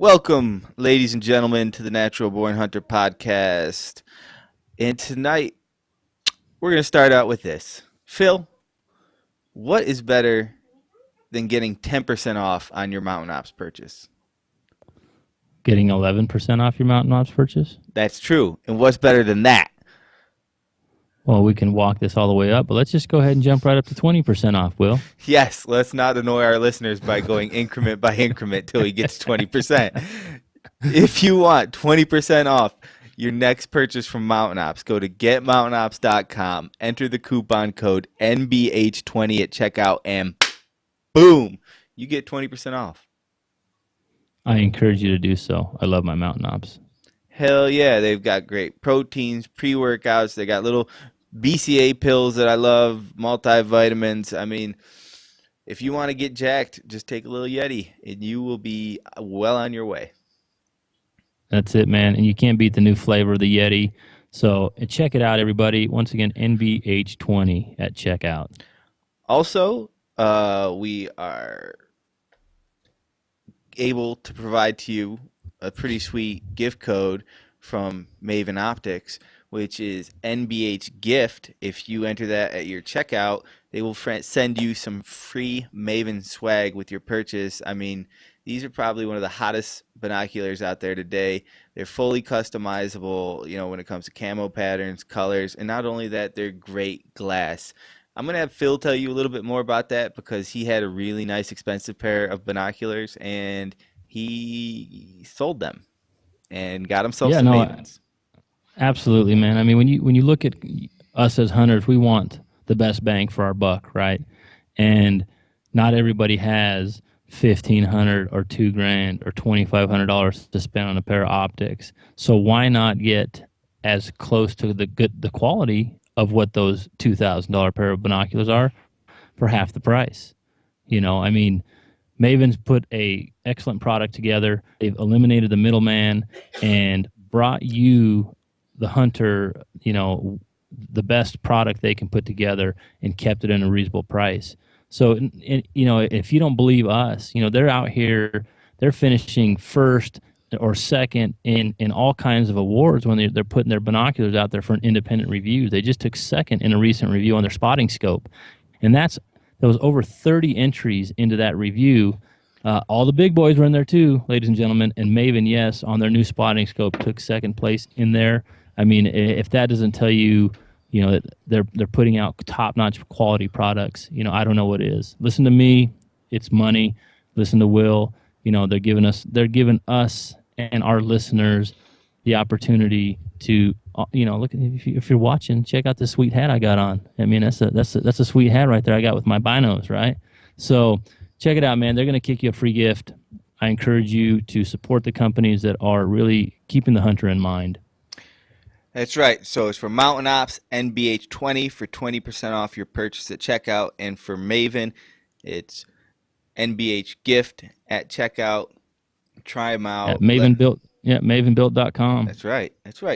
Welcome, ladies and gentlemen, to the Natural Born Hunter podcast. And tonight, we're going to start out with this. Phil, what is better than getting 10% off on your Mountain Ops purchase? Getting 11% off your Mountain Ops purchase? That's true. And what's better than that? Well, we can walk this all the way up, but let's just go ahead and jump right up to 20% off, Will. Yes, let's not annoy our listeners by going increment by increment till he gets 20%. If you want 20% off your next purchase from Mountain Ops, go to getmountainops.com, enter the coupon code NBH20 at checkout, and boom, you get 20% off. I encourage you to do so. I love my Mountain Ops. Hell yeah, they've got great proteins, pre-workouts. They got little BCA pills that I love, multivitamins. I mean, if you want to get jacked, just take a little Yeti, and you will be well on your way. That's it, man. And you can't beat the new flavor of the Yeti. So check it out, everybody. Once again, NBH20 at checkout. Also, we are able to provide to you a pretty sweet gift code from Maven Optics, which is NBH Gift. If you enter that at your checkout, they will send you some free Maven swag with your purchase. I mean, these are probably one of the hottest binoculars out there today. They're fully customizable, when it comes to camo patterns, colors, and not only that, they're great glass. I'm going to have Phil tell you a little bit more about that because he had a really nice, expensive pair of binoculars, and he sold them and got himself some Mavens. Absolutely, man. I mean, when you look at us as hunters, we want the best bang for our buck, right? And not everybody has $1,500 or $2,000 or $2,500 to spend on a pair of optics. So why not get as close to the quality of what those $2,000 pair of binoculars are for half the price? I mean, Maven's put a excellent product together. They've eliminated the middleman and brought you, the hunter, the best product they can put together and kept it in a reasonable price. So, if you don't believe us, they're out here, they're finishing first or second in all kinds of awards when they're putting their binoculars out there for an independent review. They just took second in a recent review on their spotting scope. And there was over 30 entries into that review. All the big boys were in there too, ladies and gentlemen. And Maven, yes, on their new spotting scope, took second place in there. I mean, if that doesn't tell you, that they're putting out top-notch quality products, I don't know what is. Listen to me, it's money. Listen to Will, they're giving us and our listeners the opportunity to, look, if you're watching, check out this sweet hat I got on. I mean, that's a sweet hat right there I got with my binos, right? So check it out, man. They're going to kick you a free gift. I encourage you to support the companies that are really keeping the hunter in mind. That's right. So it's for Mountain Ops, NBH20 for 20% off your purchase at checkout. And for Maven, it's NBH Gift at checkout. Try them out. At Mavenbuilt.com. That's right.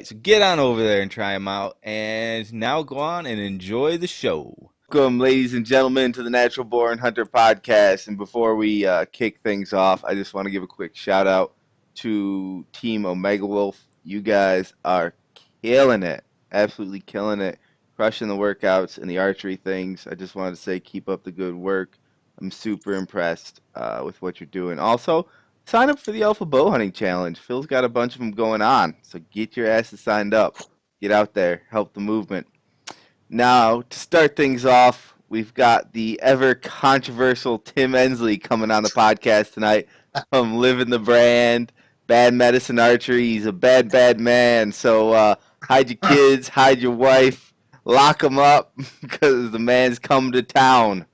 So get on over there and try them out. And now go on and enjoy the show. Welcome, ladies and gentlemen, to the Natural Born Hunter podcast. And before we kick things off, I just want to give a quick shout out to Team Omega Wolf. You guys are killing it. Absolutely killing it. Crushing the workouts and the archery things. I just wanted to say keep up the good work. I'm super impressed with what you're doing. Also, sign up for the Alpha Bow Hunting Challenge. Phil's got a bunch of them going on. So get your asses signed up. Get out there. Help the movement. Now, to start things off, we've got the ever controversial Tim Endsley coming on the podcast tonight from Living the Brand, Bad Medicine Archery. He's a bad, bad man. So hide your kids, hide your wife, lock them up because the man's come to town.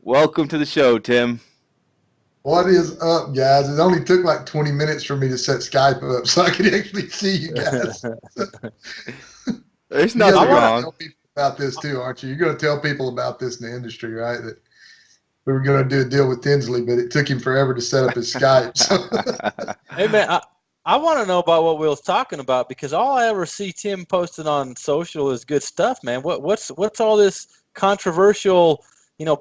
Welcome to the show, Tim. What is up, guys? It only took like 20 minutes for me to set Skype up so I could actually see you guys. There's nothing wrong. Tell people about this too, aren't you? You're going to tell people about this in the industry, right? That we were going to do a deal with Endsley, but it took him forever to set up his Skype. So. Hey, man, I want to know about what Will's talking about because all I ever see Tim posting on social is good stuff, man. What's all this controversial,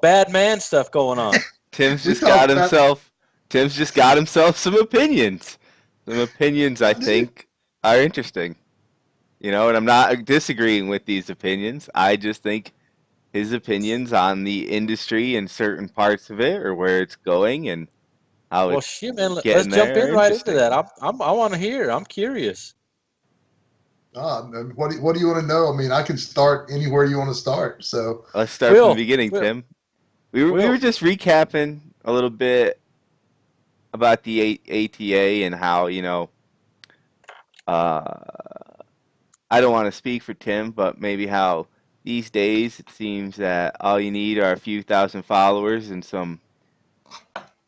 bad man stuff going on? Tim's just got himself some opinions. Some opinions I think are interesting. And I'm not disagreeing with these opinions. I just think his opinions on the industry and certain parts of it or where it's going and how Well, it's shit, man. Let's getting jump there in are right into interesting. that. I want to hear. I'm curious. And what do you want to know? I mean, I can start anywhere you want to start. So Let's start from Will, the beginning, Will, Tim. We Will. were just recapping a little bit about the ATA and how, I don't want to speak for Tim, but maybe how these days it seems that all you need are a few thousand followers and some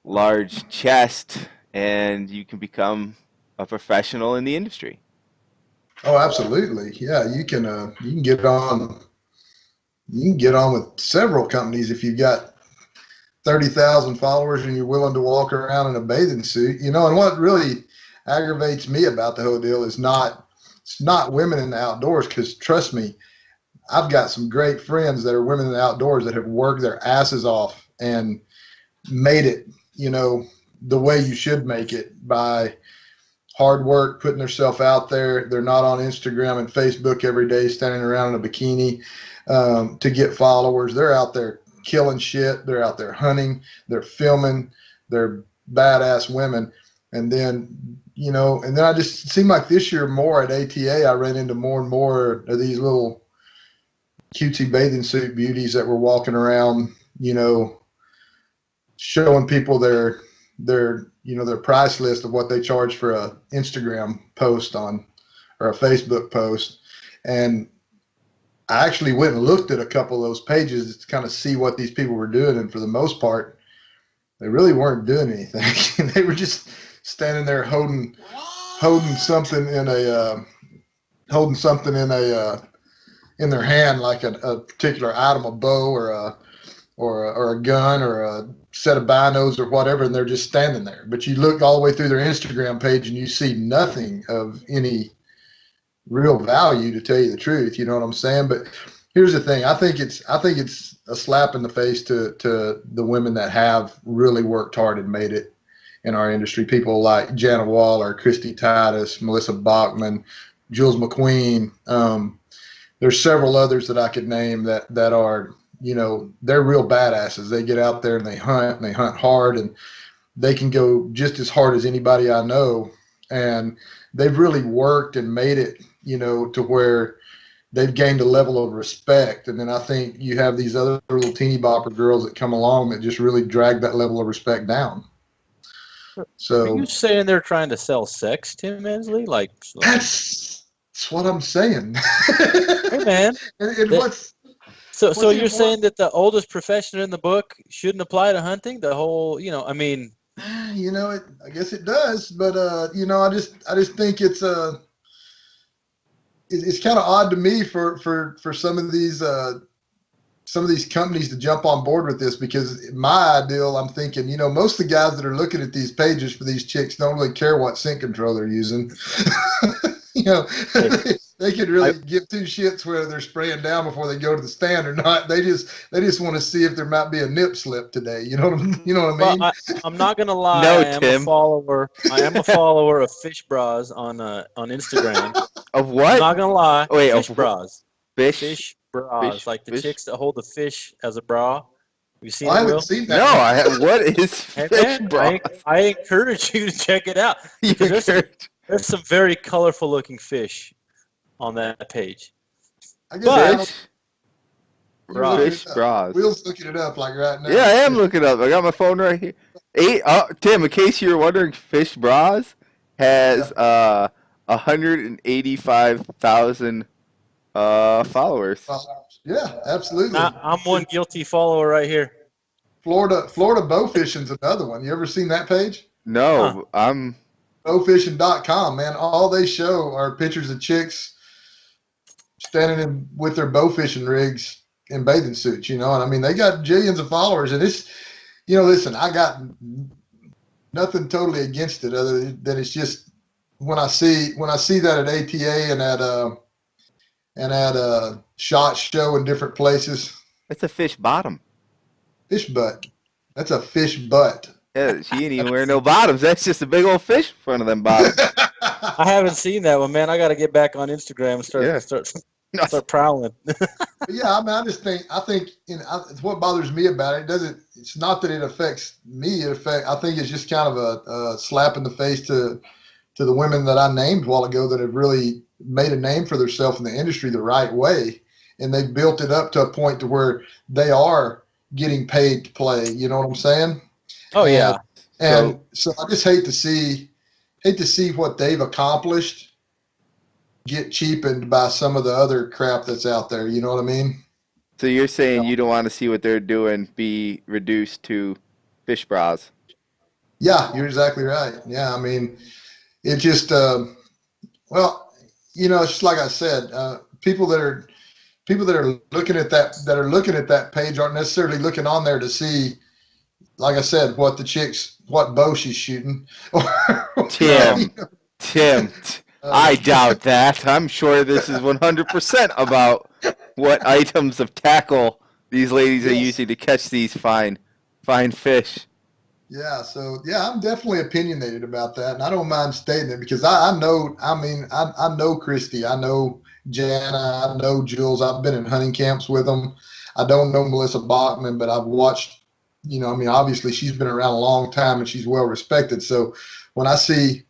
large chest, and you can become a professional in the industry. Oh, absolutely. Yeah, you can get on with several companies if you've got 30,000 followers and you're willing to walk around in a bathing suit. And what really aggravates me about the whole deal is it's not women in the outdoors, because trust me, I've got some great friends that are women in the outdoors that have worked their asses off and made it, the way you should make it, by hard work, putting themselves out there. They're not on Instagram and Facebook every day standing around in a bikini to get followers. They're out there killing shit. They're out there hunting. They're filming. They're badass women. And then, I just seem like this year more at ATA, I ran into more and more of these little cutesy bathing suit beauties that were walking around, showing people their price list of what they charge for a Instagram post or a Facebook post. And I actually went and looked at a couple of those pages to kind of see what these people were doing. And for the most part, they really weren't doing anything. They were just standing there holding something in their hand, like a particular item, a bow or a gun or a set of binos or whatever, and they're just standing there. But you look all the way through their Instagram page and you see nothing of any real value, to tell you the truth. You know what I'm saying? But here's the thing. I think it's a slap in the face to the women that have really worked hard and made it in our industry. People like Jana Waller, Christy Titus, Melissa Bachman, Jules McQueen. There's several others that I could name that are, they're real badasses. They get out there and they hunt hard, and they can go just as hard as anybody I know. And they've really worked and made it, to where they've gained a level of respect. And then I think you have these other little teeny bopper girls that come along that just really drag that level of respect down. So are you saying they're trying to sell sex, Tim Endsley? That's what I'm saying. Hey, man. and So you're saying that the oldest profession in the book shouldn't apply to hunting? The whole, I guess it does, but I just think it's kind of odd to me for some of these companies to jump on board with this, because my ideal, I'm thinking, most of the guys that are looking at these pages for these chicks don't really care what scent control they're using. They could really give two shits whether they're spraying down before they go to the stand or not. They just want to see if there might be a nip slip today. You know what I mean? Well, I'm not gonna lie. No, I am Tim. I am a follower of fish bras on Instagram. Of what? I'm not gonna lie. Wait, fish of bras. Fish? Fish bras, Fish- like the fish? chicks that hold the fish as a bra. You seen I it, haven't Will? seen No, that. what is Hey, fish man, bras? I encourage you to check it out. You Because encourage- there's some very colorful looking fish on that page. I guess But- Fish? you're looking Fish it up. bras. Will's looking it up like right now. Yeah, I am looking up. I got my phone right here. Tim, in case you were wondering, Fish Bras has 185,000 followers. Yeah, absolutely. I'm one guilty follower right here. Florida bow fishing's another one. You ever seen that page? No, I'm Bowfishing.com, man. All they show are pictures of chicks standing with their bow fishing rigs in bathing suits, and I mean, they got jillions of followers, and it's, listen, I got nothing totally against it other than it's just when I see that at ATA and at SHOT Show in different places. It's a fish bottom. Fish butt. That's a fish butt. Yeah, she ain't even wearing no bottoms. That's just a big old fish in front of them bottoms. I haven't seen that one, man. I got to get back on Instagram and start prowling. Yeah, I mean, I think what bothers me about it it's not that it affects me. I think it's just kind of a slap in the face to the women that I named a while ago that have really made a name for themselves in the industry the right way. And they've built it up to a point to where they are getting paid to play. You know what I'm saying? Oh, yeah. And so I just hate to see what they've accomplished get cheapened by some of the other crap that's out there. You know what I mean? So you're saying you don't want to see what they're doing be reduced to fish bras? Yeah, you're exactly right. Yeah, I mean, it just well, it's just like I said, people that are looking at that page aren't necessarily looking on there to see, like I said, what bow she's shooting. Tim, I doubt that. I'm sure this is 100% about what items of tackle these ladies are using to catch these fine fish. Yeah, so I'm definitely opinionated about that, and I don't mind stating it because I know. I mean, I know Christy, I know Jana, I know Jules. I've been in hunting camps with them. I don't know Melissa Bachman, but I've watched. I mean, obviously she's been around a long time and she's well respected. So when I see,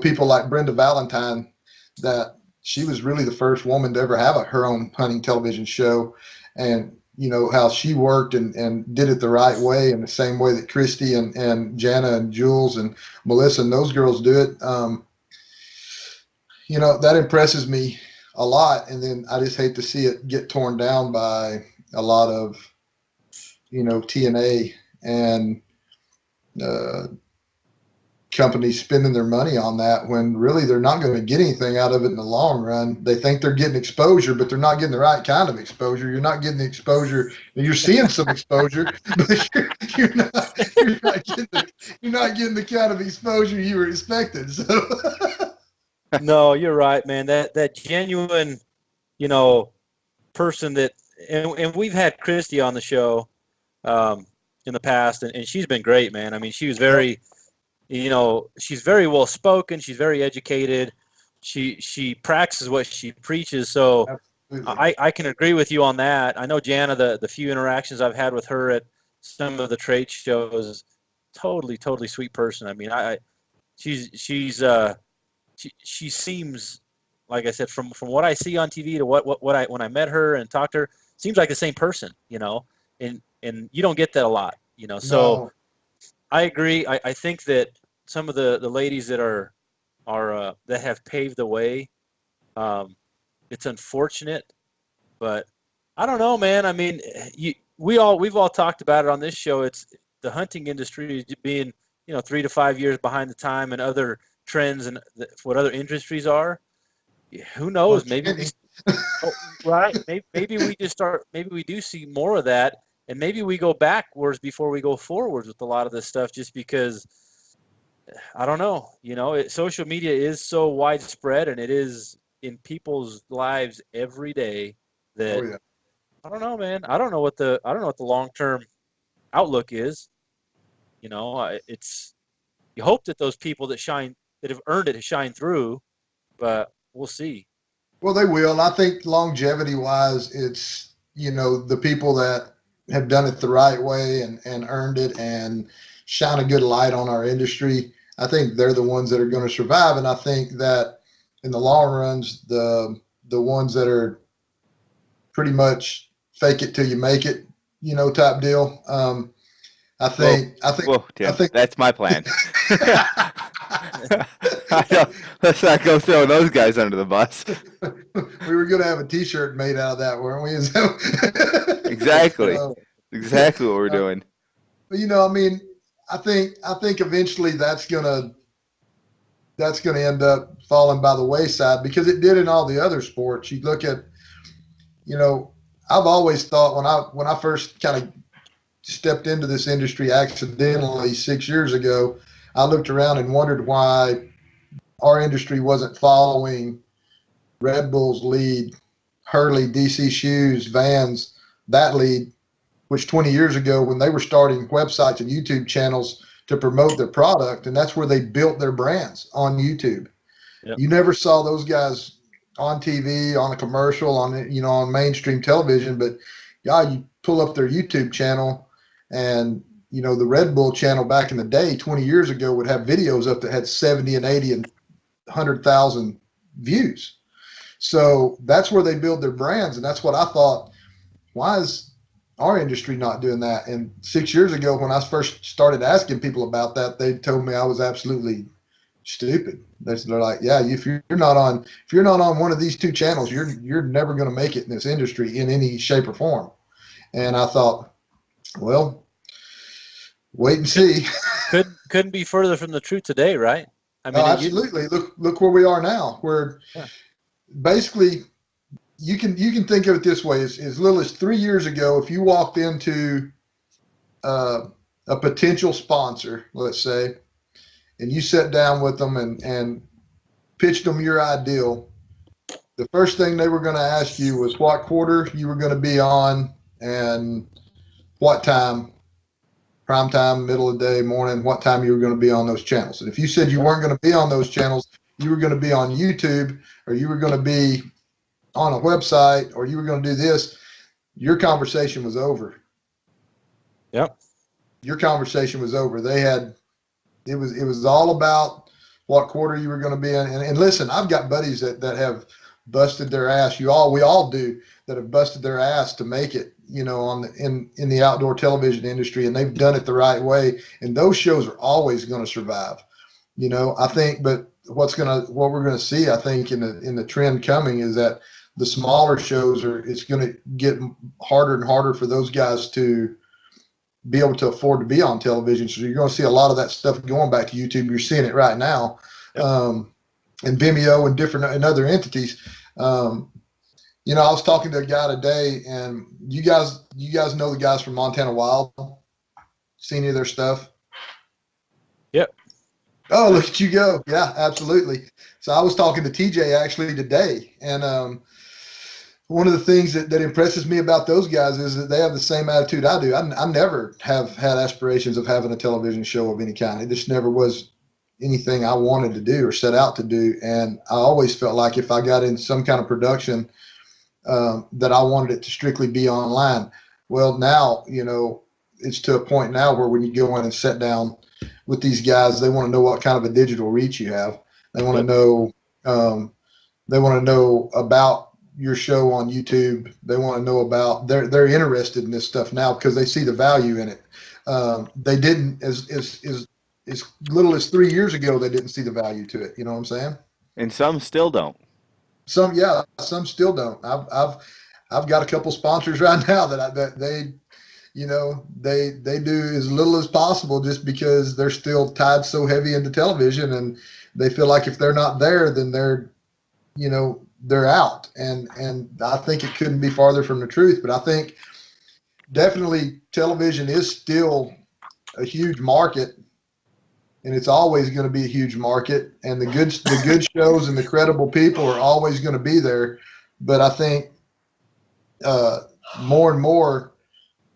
people like Brenda Valentine, that she was really the first woman to ever have her own hunting television show, and how she worked and did it the right way in the same way that Christy and Jana and Jules and Melissa and those girls do it. That impresses me a lot. And then I just hate to see it get torn down by a lot of, TNA and companies spending their money on that when really they're not going to get anything out of it in the long run. They think they're getting exposure, but they're not getting the right kind of exposure. You're not getting the exposure. You're seeing some exposure, but you're not getting the kind of exposure you were expecting. So No, you're right, man. That genuine, person that, and we've had Christy on the show in the past, and she's been great, man. I mean, she was very, she's very well spoken. She's very educated. She practices what she preaches. So I can agree with you on that. I know Jana, the few interactions I've had with her at some of the trade shows, totally sweet person. I mean, she seems, like I said, from what I see on TV to when I met her and talked to her, seems like the same person, and you don't get that a lot, So No. I agree. I think that some of the ladies that are that have paved the way, it's unfortunate, but I don't know, man. I mean, we've all talked about it on this show. It's the hunting industry being 3 to 5 years behind the time and other trends and what other industries are. Who knows? Maybe right. Maybe we just start. Maybe we do see more of that, and maybe we go backwards before we go forwards with a lot of this stuff. Just because, I don't know. Social media is so widespread, and it is in people's lives every day. That I don't know, man. I don't know what the long-term outlook is. It's, you hope that those people that have earned it shine through, but we'll see. Well, they will. And I think longevity wise, it's, the people that have done it the right way and earned it and shine a good light on our industry. I think they're the ones that are going to survive. And I think that in the long runs, the ones that are pretty much fake it till you make it, type deal. I think Tim, that's my plan. Let's not go throwing those guys under the bus. We were going to have a T-shirt made out of that, weren't we? Exactly. Exactly what we're doing. But I mean, I think eventually that's gonna end up falling by the wayside because it did in all the other sports. You look at, I've always thought when I first kind of stepped into this industry accidentally 6 years ago, I looked around and wondered why our industry wasn't following Red Bull's lead, Hurley, DC Shoes, Vans, that lead, which 20 years ago when they were starting websites and YouTube channels to promote their product, and that's where they built their brands on YouTube. Yep. You never saw those guys on TV, on a commercial, on mainstream television. But yeah, you pull up their YouTube channel, and the Red Bull channel back in the day, 20 years ago, would have videos up that had 70 and 80 and 100,000 views. So that's where they build their brands, and that's what I thought. Why is our industry not doing that? And 6 years ago, when I first started asking people about that, they told me I was absolutely stupid. They're like, yeah, if you're not on one of these two channels, you're never going to make it in this industry in any shape or form. And I thought, well, wait and see. Couldn't be further from the truth today, right? I mean, absolutely. Look where we are now. Where basically you can think of it this way: as little as 3 years ago, if you walked into a potential sponsor, let's say, and you sat down with them and pitched them your ideal, the first thing they were going to ask you was what quarter you were going to be on and what time, prime time, middle of the day, morning, what time you were going to be on those channels. And if you said you weren't going to be on those channels, you were going to be on YouTube, or you were going to be on a website, or you were going to do this, your conversation was over. Yep. Your conversation was over. It was all about what quarter you were going to be in. And listen, I've got buddies that have busted their ass. We all do, that have busted their ass to make it, in the outdoor television industry, and they've done it the right way. And those shows are always going to survive, I think. But what we're going to see, I think, in the trend coming is that the smaller shows it's going to get harder and harder for those guys to be able to afford to be on television. So you're going to see a lot of that stuff going back to YouTube. You're seeing it right now, and Vimeo and other entities. I was talking to a guy today, and you guys know the guys from Montana Wild. Seen any of their stuff? Yep. Oh, look at you go. Yeah, absolutely. So I was talking to TJ actually today, and one of the things that impresses me about those guys is that they have the same attitude I do. I never have had aspirations of having a television show of any kind. It just never was anything I wanted to do or set out to do. And I always felt like if I got in some kind of production, that I wanted it to strictly be online. Well, now, it's to a point now where when you go in and sit down with these guys, they want to know what kind of a digital reach you have. They want to know, about your show on YouTube. They want to know about, they're interested in this stuff now because they see the value in it. They didn't, as little as 3 years ago, they didn't see the value to it. You know what I'm saying? And some still don't. Some still don't. I've got a couple sponsors right now that they do as little as possible just because they're still tied so heavy into television, and they feel like if they're not there, then they're out. And I think it couldn't be farther from the truth. But I think definitely television is still a huge market, and it's always going to be a huge market. And the good shows and the credible people are always going to be there. But I think more and more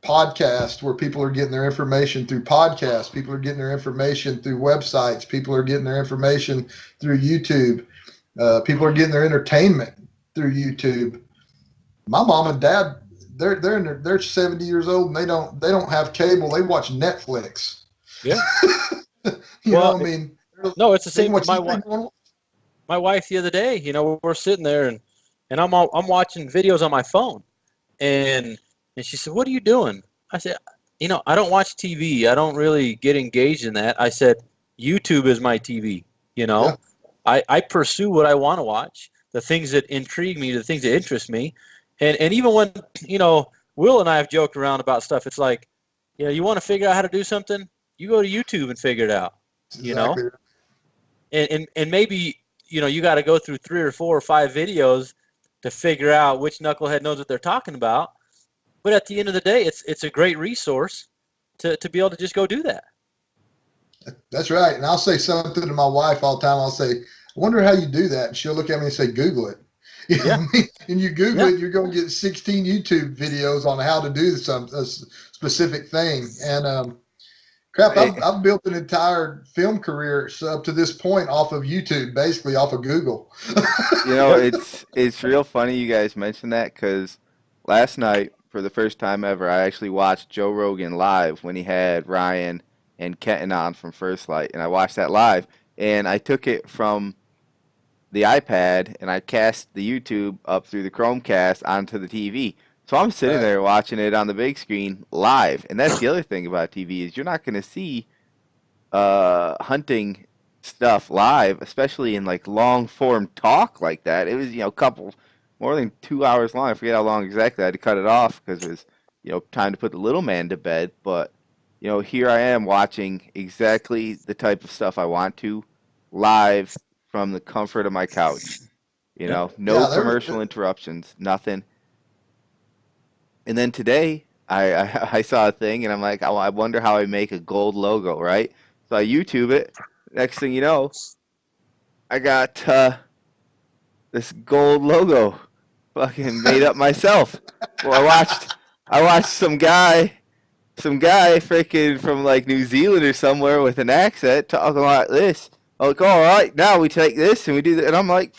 podcasts, where people are getting their information through podcasts, people are getting their information through websites, people are getting their information through YouTube. People are getting their entertainment through YouTube. My mom and dad, they're 70 years old, and they don't have cable. They watch Netflix. Yeah. I mean, no, it's the same with my wife. My wife the other day, we're sitting there and I'm watching videos on my phone, and she said, "What are you doing?" I said, "I don't watch TV. I don't really get engaged in that." I said, "YouTube is my TV. Yeah. I pursue what I want to watch, the things that intrigue me, the things that interest me. And even when, Will and I have joked around about stuff, it's like, you want to figure out how to do something, you go to YouTube and figure it out, Exactly. And maybe, you got to go through 3 or 4 or 5 videos to figure out which knucklehead knows what they're talking about. But at the end of the day, it's a great resource to be able to just go do that. That's right. And I'll say something to my wife all the time. I'll say, "I wonder how you do that." And she'll look at me and say, "Google it." Yeah. And you Google it, you're going to get 16 YouTube videos on how to do a specific thing. And, Crap, Hey, I've built an entire film career up to this point off of YouTube, basically off of Google. it's real funny you guys mentioned that because last night, for the first time ever, I actually watched Joe Rogan live when he had Ryan and Kenton on from First Light, and I watched that live, and I took it from the iPad and I cast the YouTube up through the Chromecast onto the TV. So I'm sitting Right. there watching it on the big screen live, and that's the other thing about TV is you're not going to see hunting stuff live, especially in like long form talk like that. It was, a couple more than 2 hours long. I forget how long exactly. I had to cut it off because it was, time to put the little man to bed. But, here I am watching exactly the type of stuff I want to live from the comfort of my couch. Yep. No Yeah, there was. commercial interruptions, nothing. And then today, I saw a thing, and I'm like, I wonder how I make a gold logo, right? So I YouTube it. Next thing you know, I got this gold logo, fucking made up myself. Well, I watched some guy freaking from like New Zealand or somewhere with an accent talking like this. I'm like, all right, now we take this and we do that, and I'm like,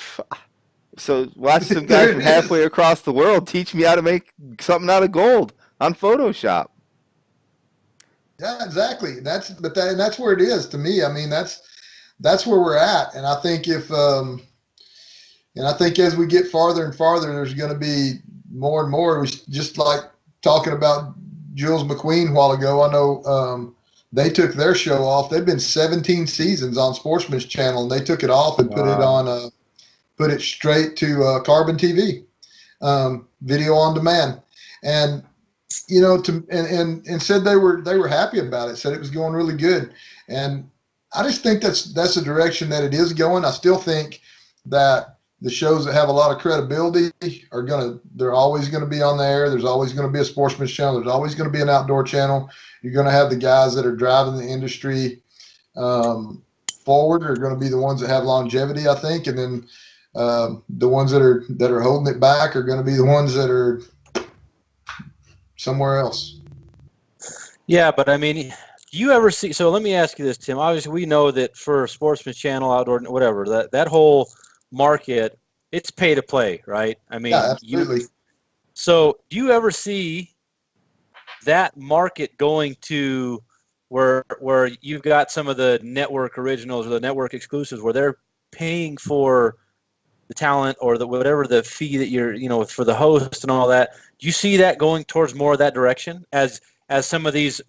so watch some guy There from it is. halfway across the world teach me how to make something out of gold on Photoshop. Yeah, exactly. And that's where it is to me. I mean, that's where we're at. And I think as we get farther and farther, there's going to be more and more. We just like talking about Jules McQueen a while ago. I know they took their show off. They've been 17 seasons on Sportsman's Channel, and they took it off and Wow. put it straight to Carbon TV, video on demand, and and said they were happy about it. Said it was going really good, and I just think that's the direction that it is going. I still think that the shows that have a lot of credibility they're always gonna be on the air. There's always gonna be a Sportsman's Channel. There's always gonna be an outdoor channel. You're gonna have the guys that are driving the industry forward are going to be the ones that have longevity, I think, and then the ones that are holding it back are going to be the ones that are somewhere else. Yeah, but I mean, do you ever see? So let me ask you this, Tim. Obviously, we know that for Sportsman's Channel, outdoor, whatever, that whole market, it's pay to play, right? I mean, Yeah, absolutely. So do you ever see that market going to where you've got some of the network originals or the network exclusives where they're paying for the talent or the whatever the fee that you're for the host and all that? Do you see that going towards more of that direction as some of these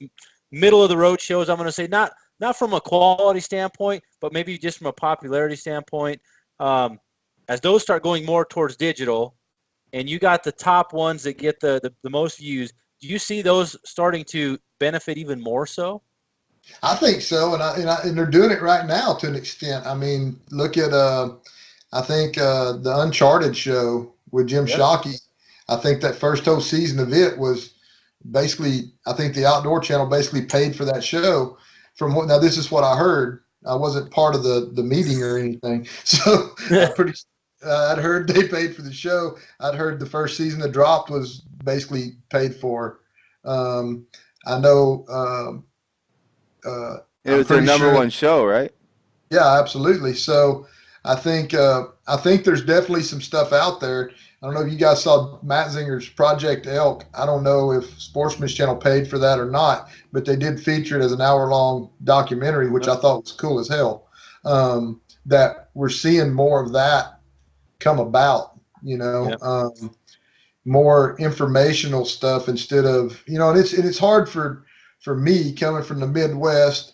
middle of the road shows? I'm going to say not from a quality standpoint, but maybe just from a popularity standpoint. As those start going more towards digital, and you got the top ones that get the most views, do you see those starting to benefit even more so? I think so, and they're doing it right now to an extent. I mean, look at I think the Uncharted show with Jim Yep. Shockey. I think that first whole season of it was basically, I think the Outdoor Channel basically paid for that show. Now this is what I heard. I wasn't part of the meeting or anything, so I'd heard they paid for the show. I'd heard the first season that dropped was basically paid for. I know. It I'm was their pretty number sure. one show, right? Yeah, absolutely. So I think there's definitely some stuff out there. I don't know if you guys saw Matt Zinger's Project Elk. I don't know if Sportsman's Channel paid for that or not, but they did feature it as an hour-long documentary, which I thought was cool as hell. That we're seeing more of that come about, Yep. more informational stuff instead of, and it's hard for me coming from the Midwest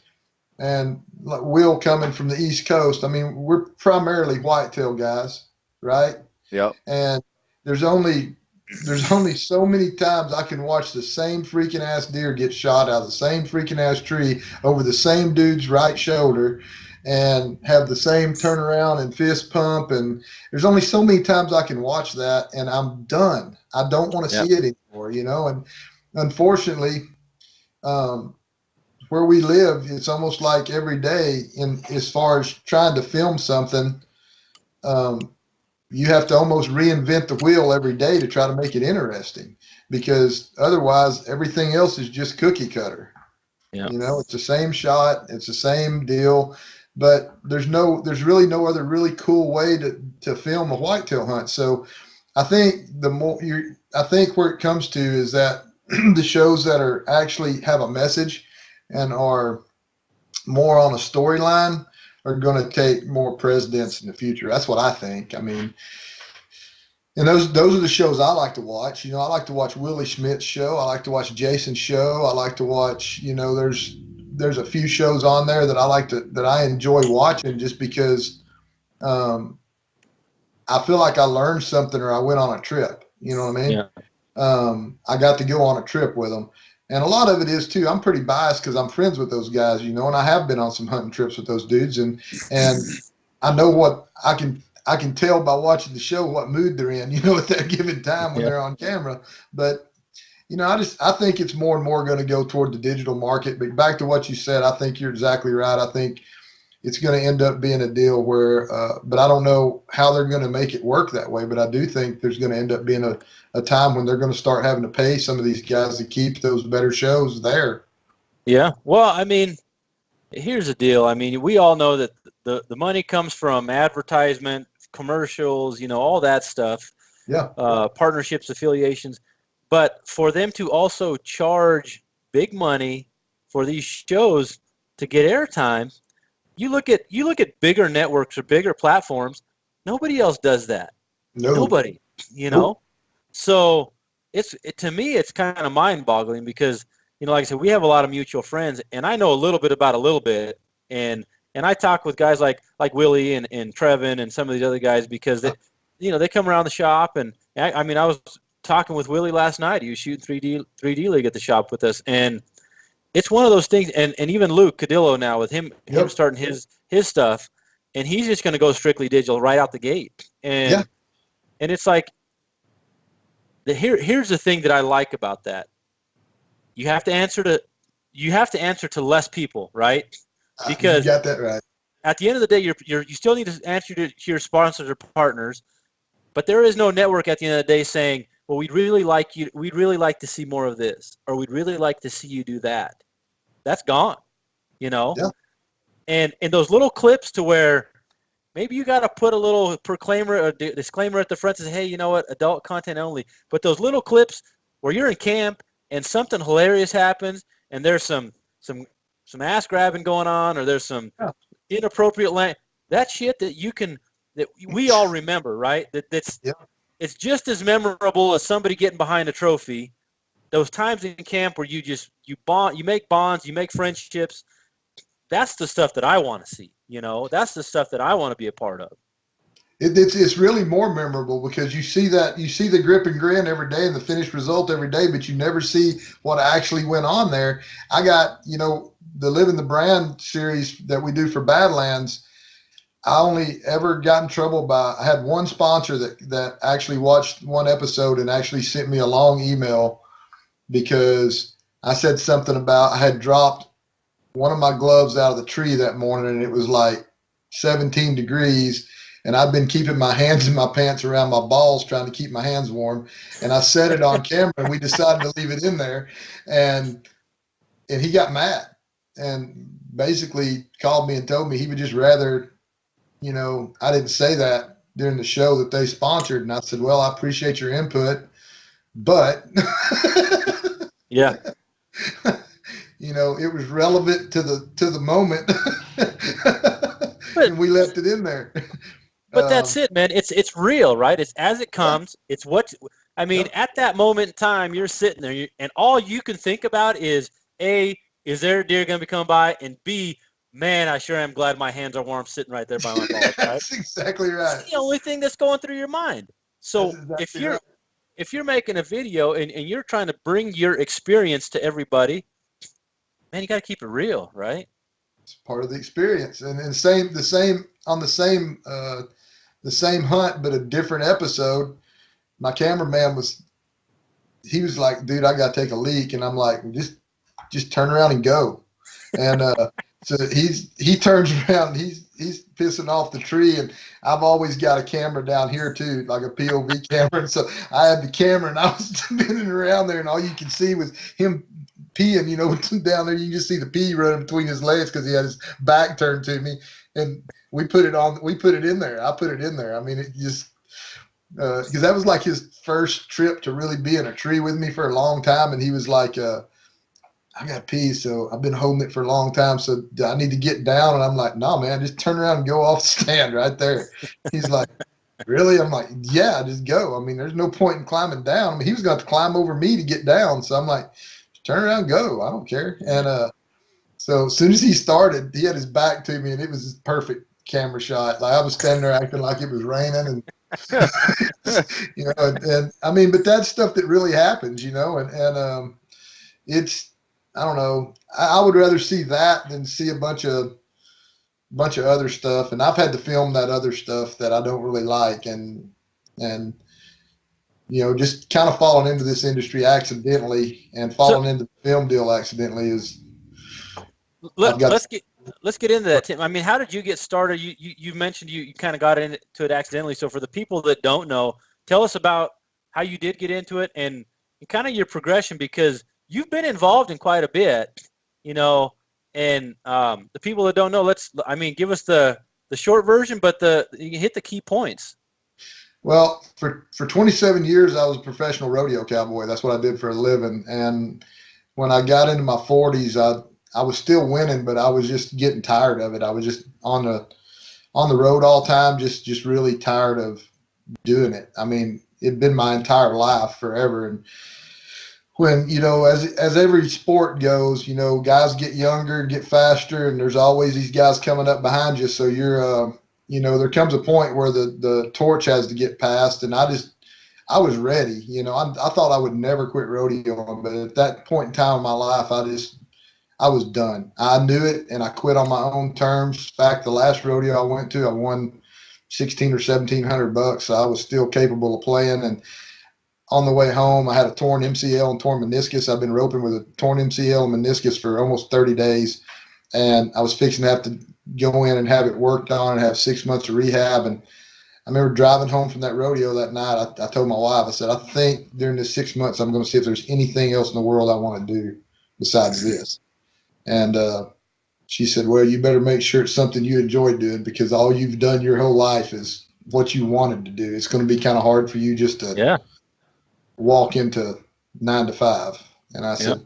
and Will coming from the East Coast. I mean, we're primarily whitetail guys, right? Yep. And there's only so many times I can watch the same freaking ass deer get shot out of the same freaking ass tree over the same dude's right shoulder and have the same turnaround and fist pump. And there's only so many times I can watch that and I'm done. I don't want to Yep. see it anymore, and unfortunately, where we live, it's almost like every day as far as trying to film something, you have to almost reinvent the wheel every day to try to make it interesting because otherwise everything else is just cookie cutter. Yeah. You know, it's the same shot, it's the same deal, but there's really no other really cool way to film a whitetail hunt. So I think I think where it comes to is that the shows that are actually have a message and are more on a storyline are going to take more precedence in the future. That's what I think. I mean, and those are the shows I like to watch. You know, I like to watch Willie Schmidt's show. I like to watch Jason's show. I like to watch, you know, there's a few shows on there that I enjoy watching just because I feel like I learned something or I went on a trip. You know what I mean? Yeah. I got to go on a trip with them. And a lot of it is too, I'm pretty biased because I'm friends with those guys, you know, and I have been on some hunting trips with those dudes, and I know what I can tell by watching the show what mood they're in, you know, at that given time when Yeah. they're on camera. But you know, I think it's more and more going to go toward the digital market. But back to what you said, I think you're exactly right. I think it's going to end up being a deal where, but I don't know how they're going to make it work that way. But I do think there's going to end up being a time when they're going to start having to pay some of these guys to keep those better shows there. Yeah. Well, I mean, here's the deal. I mean, we all know that the money comes from advertisement, commercials, you know, all that stuff. Yeah. Partnerships, affiliations. But for them to also charge big money for these shows to get airtime, you look at bigger networks or bigger platforms, nobody else does that. No. Nobody, you know. So to me it's kind of mind-boggling because, you know, like I said, we have a lot of mutual friends, and I know a little bit about a little bit, and I talk with guys like Willie and Trevin and some of these other guys because they, you know, they come around the shop, and I mean, I was talking with Willie last night. He was shooting 3D League at the shop with us, and it's one of those things. And even Luke Cadillo now with him starting his stuff, and he's just going to go strictly digital right out the gate. And and it's like, here's the thing that I like about that. You have to answer to less people, right? Because you got that right. At the end of the day, you still need to answer to your sponsors or partners, but there is no network at the end of the day saying, well, we'd really like to see more of this, or we'd really like to see you do that. That's gone, you know? Yeah. And those little clips to where maybe you got to put a little proclaimer or disclaimer at the front that says, hey, you know what, adult content only. But those little clips where you're in camp and something hilarious happens and there's some ass grabbing going on, or there's some inappropriate that shit that we all remember, right? It's just as memorable as somebody getting behind a trophy. Those times in camp where you make bonds, you make friendships. That's the stuff that I want to see. You know, that's the stuff that I want to be a part of. It's really more memorable because you see the grip and grin every day and the finished result every day, but you never see what actually went on there. I got, you know, the Living the Brand series that we do for Badlands. I only ever got in trouble I had one sponsor that actually watched one episode and actually sent me a long email because I said something about I had dropped one of my gloves out of the tree that morning and it was like 17 degrees. And I've been keeping my hands in my pants around my balls trying to keep my hands warm. And I said it on camera and we decided to leave it in there. And he got mad and basically called me and told me he would just rather, you know, I didn't say that during the show that they sponsored. And I said, well, I appreciate your input, but yeah, you know, it was relevant to the moment and we left it in there. But that's it, man. It's real, right? It's as it comes. Yeah. It's what I mean. Yeah. At that moment in time, you're sitting there, and all you can think about is A, is there a deer going to be coming by, and B, man, I sure am glad my hands are warm sitting right there by my balls. Right? That's exactly right. That's the only thing that's going through your mind. So exactly if you're making a video and you're trying to bring your experience to everybody, man, you got to keep it real, right? It's part of the experience, and the same on the same hunt, but a different episode. My cameraman was like, dude, I got to take a leak. And I'm like, just turn around and go. And so he turns around, he's pissing off the tree. And I've always got a camera down here too, like a POV camera. And so I had the camera and I was spinning around there and all you could see was him peeing, down there. You can just see the pee running between his legs because he had his back turned to me. And we put it in there. I put it in there. I mean, it just, because that was like his first trip to really be in a tree with me for a long time. And he was like, I got to pee, so I've been holding it for a long time, so I need to get down. And I'm like, no, man, just turn around and go off the stand right there. He's like, really? I'm like, yeah, just go. I mean, there's no point in climbing down. I mean, he was going to climb over me to get down. So I'm like, turn around, go. I don't care. And so as soon as he started, he had his back to me, and it was his perfect camera shot. Like, I was standing there acting like it was raining, and and I mean, but that's stuff that really happens, and it's, I don't know. I would rather see that than see a bunch of other stuff. And I've had to film that other stuff that I don't really like, and just kind of falling into this industry accidentally and falling into the film deal accidentally is. Let's get into that, Tim. I mean, how did you get started? You mentioned you kind of got into it accidentally. So for the people that don't know, tell us about how you did get into it and kind of your progression, because you've been involved in quite a bit, and the people that don't know, give us the short version, but you can hit the key points. Well, for 27 years, I was a professional rodeo cowboy. That's what I did for a living. And when I got into my 40s, I was still winning, but I was just getting tired of it. I was just on the road all the time, just really tired of doing it. I mean, it'd been my entire life forever. And when, as every sport goes, guys get younger, get faster, and there's always these guys coming up behind you. So you're, there comes a point where the torch has to get passed. And I was ready. I thought I would never quit rodeoing, but at that point in time in my life, I was done. I knew it, and I quit on my own terms. In fact, the last rodeo I went to, I won $1,600 or $1,700, so I was still capable of playing. And on the way home, I had a torn MCL and torn meniscus. I've been roping with a torn MCL and meniscus for almost 30 days, and I was fixing to have to go in and have it worked on and have 6 months of rehab. And I remember driving home from that rodeo that night. I told my wife, I said, I think during this 6 months, I'm going to see if there's anything else in the world I want to do besides this. And she said, well, you better make sure it's something you enjoy doing, because all you've done your whole life is what you wanted to do. It's going to be kind of hard for you just to walk into 9 to 5. And I said,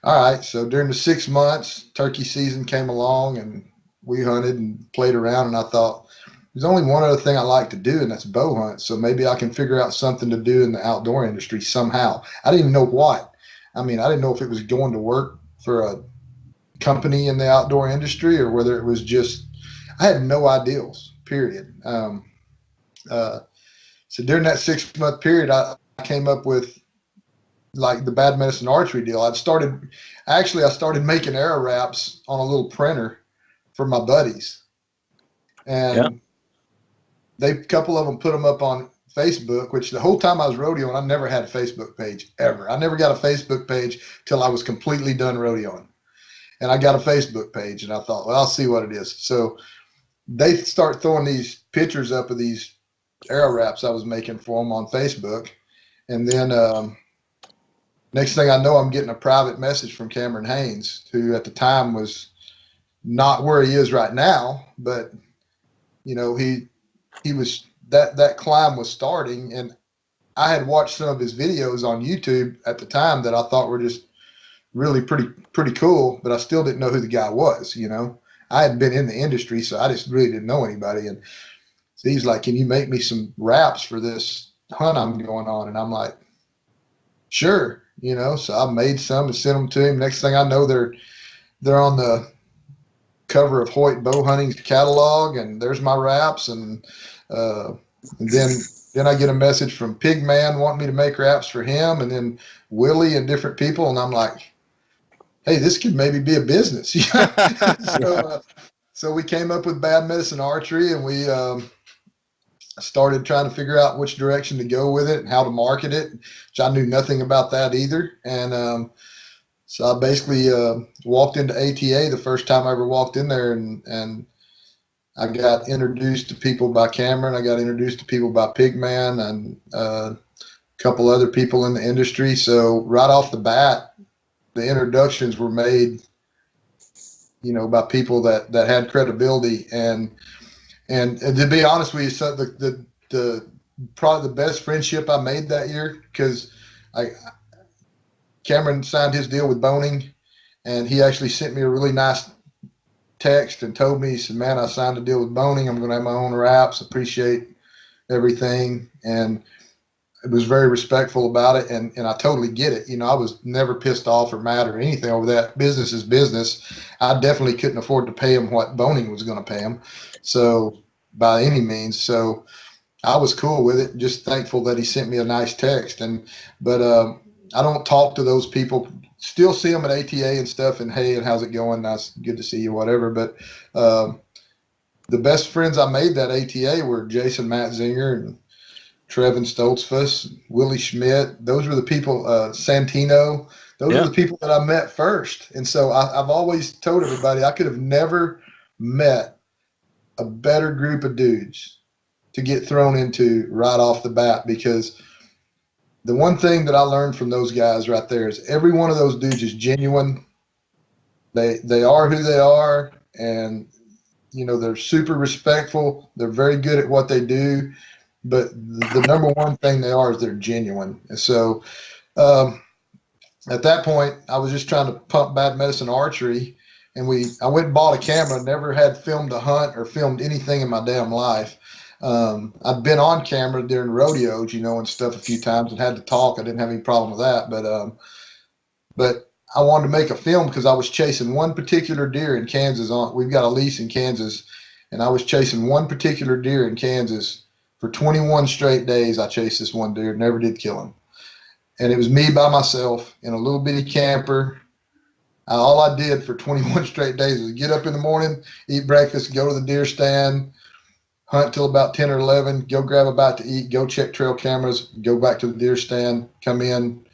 all right. So during the 6 months, turkey season came along, and we hunted and played around. And I thought, there's only one other thing I like to do, and that's bow hunt. So maybe I can figure out something to do in the outdoor industry somehow. I didn't even know what. I mean, I didn't know if it was going to work for a company in the outdoor industry or whether it was just, I had no ideals, period. So during that 6 month period, I came up with like the Bad Medicine Archery deal. I started making arrow wraps on a little printer for my buddies. And a couple of them put them up on Facebook, which the whole time I was rodeoing, I never had a Facebook page ever. I never got a Facebook page till I was completely done rodeoing. And I got a Facebook page, and I thought, well, I'll see what it is. So they start throwing these pictures up of these arrow wraps I was making for them on Facebook. And then next thing I know, I'm getting a private message from Cameron Haynes, who at the time was not where he is right now, but he was, that climb was starting, and I had watched some of his videos on YouTube at the time that I thought were just really pretty cool, but I still didn't know who the guy was. I hadn't been in the industry, so I just really didn't know anybody. And so he's like, can you make me some wraps for this hunt I'm going on? And I'm like, sure. So I made some and sent them to him. Next thing I know, they're on the cover of Hoyt Bow Hunting's catalog, and there's my wraps. And then I get a message from Pigman wanting me to make wraps for him, and then Willie and different people. And I'm like, hey, this could maybe be a business. So we came up with Bad Medicine Archery, and we started trying to figure out which direction to go with it and how to market it, which I knew nothing about that either. And so I basically walked into ATA the first time I ever walked in there, and I got introduced to people by Cameron. I got introduced to people by Pigman and a couple other people in the industry. So right off the bat, the introductions were made, by people that had credibility. And to be honest with you, so the probably the best friendship I made that year, because Cameron signed his deal with Boning, and he actually sent me a really nice text and told me, he said, "Man, I signed a deal with Boning. I'm going to have my own wraps. Appreciate everything." And it was very respectful about it, and I totally get it. I was never pissed off or mad or anything over that. Business is business. I definitely couldn't afford to pay him what Boning was going to pay him, so by any means. So I was cool with it. Just thankful that he sent me a nice text. But I don't talk to those people. Still see them at ATA and stuff, and hey, and how's it going? Nice, good to see you, whatever. But the best friends I made that ATA were Jason Matzinger and Trevin Stoltzfus, Willie Schmidt. Those were the people, Santino. Those were the people that I met first. And so I've always told everybody I could have never met a better group of dudes to get thrown into right off the bat, because the one thing that I learned from those guys right there is every one of those dudes is genuine. They are who they are, and they're super respectful. They're very good at what they do. But the number one thing they are is they're genuine. And so at that point, I was just trying to pump Bad Medicine Archery, and I went and bought a camera. Never had filmed a hunt or filmed anything in my damn life. I'd been on camera during rodeos, and stuff a few times, and had to talk. I didn't have any problem with that. But I wanted to make a film because I was chasing one particular deer in Kansas. We've got a lease in Kansas, and I was chasing one particular deer in Kansas. For 21 straight days, I chased this one deer, never did kill him. And it was me by myself in a little bitty camper. All I did for 21 straight days was get up in the morning, eat breakfast, go to the deer stand, hunt till about 10 or 11, go grab a bite to eat, go check trail cameras, go back to the deer stand, come in,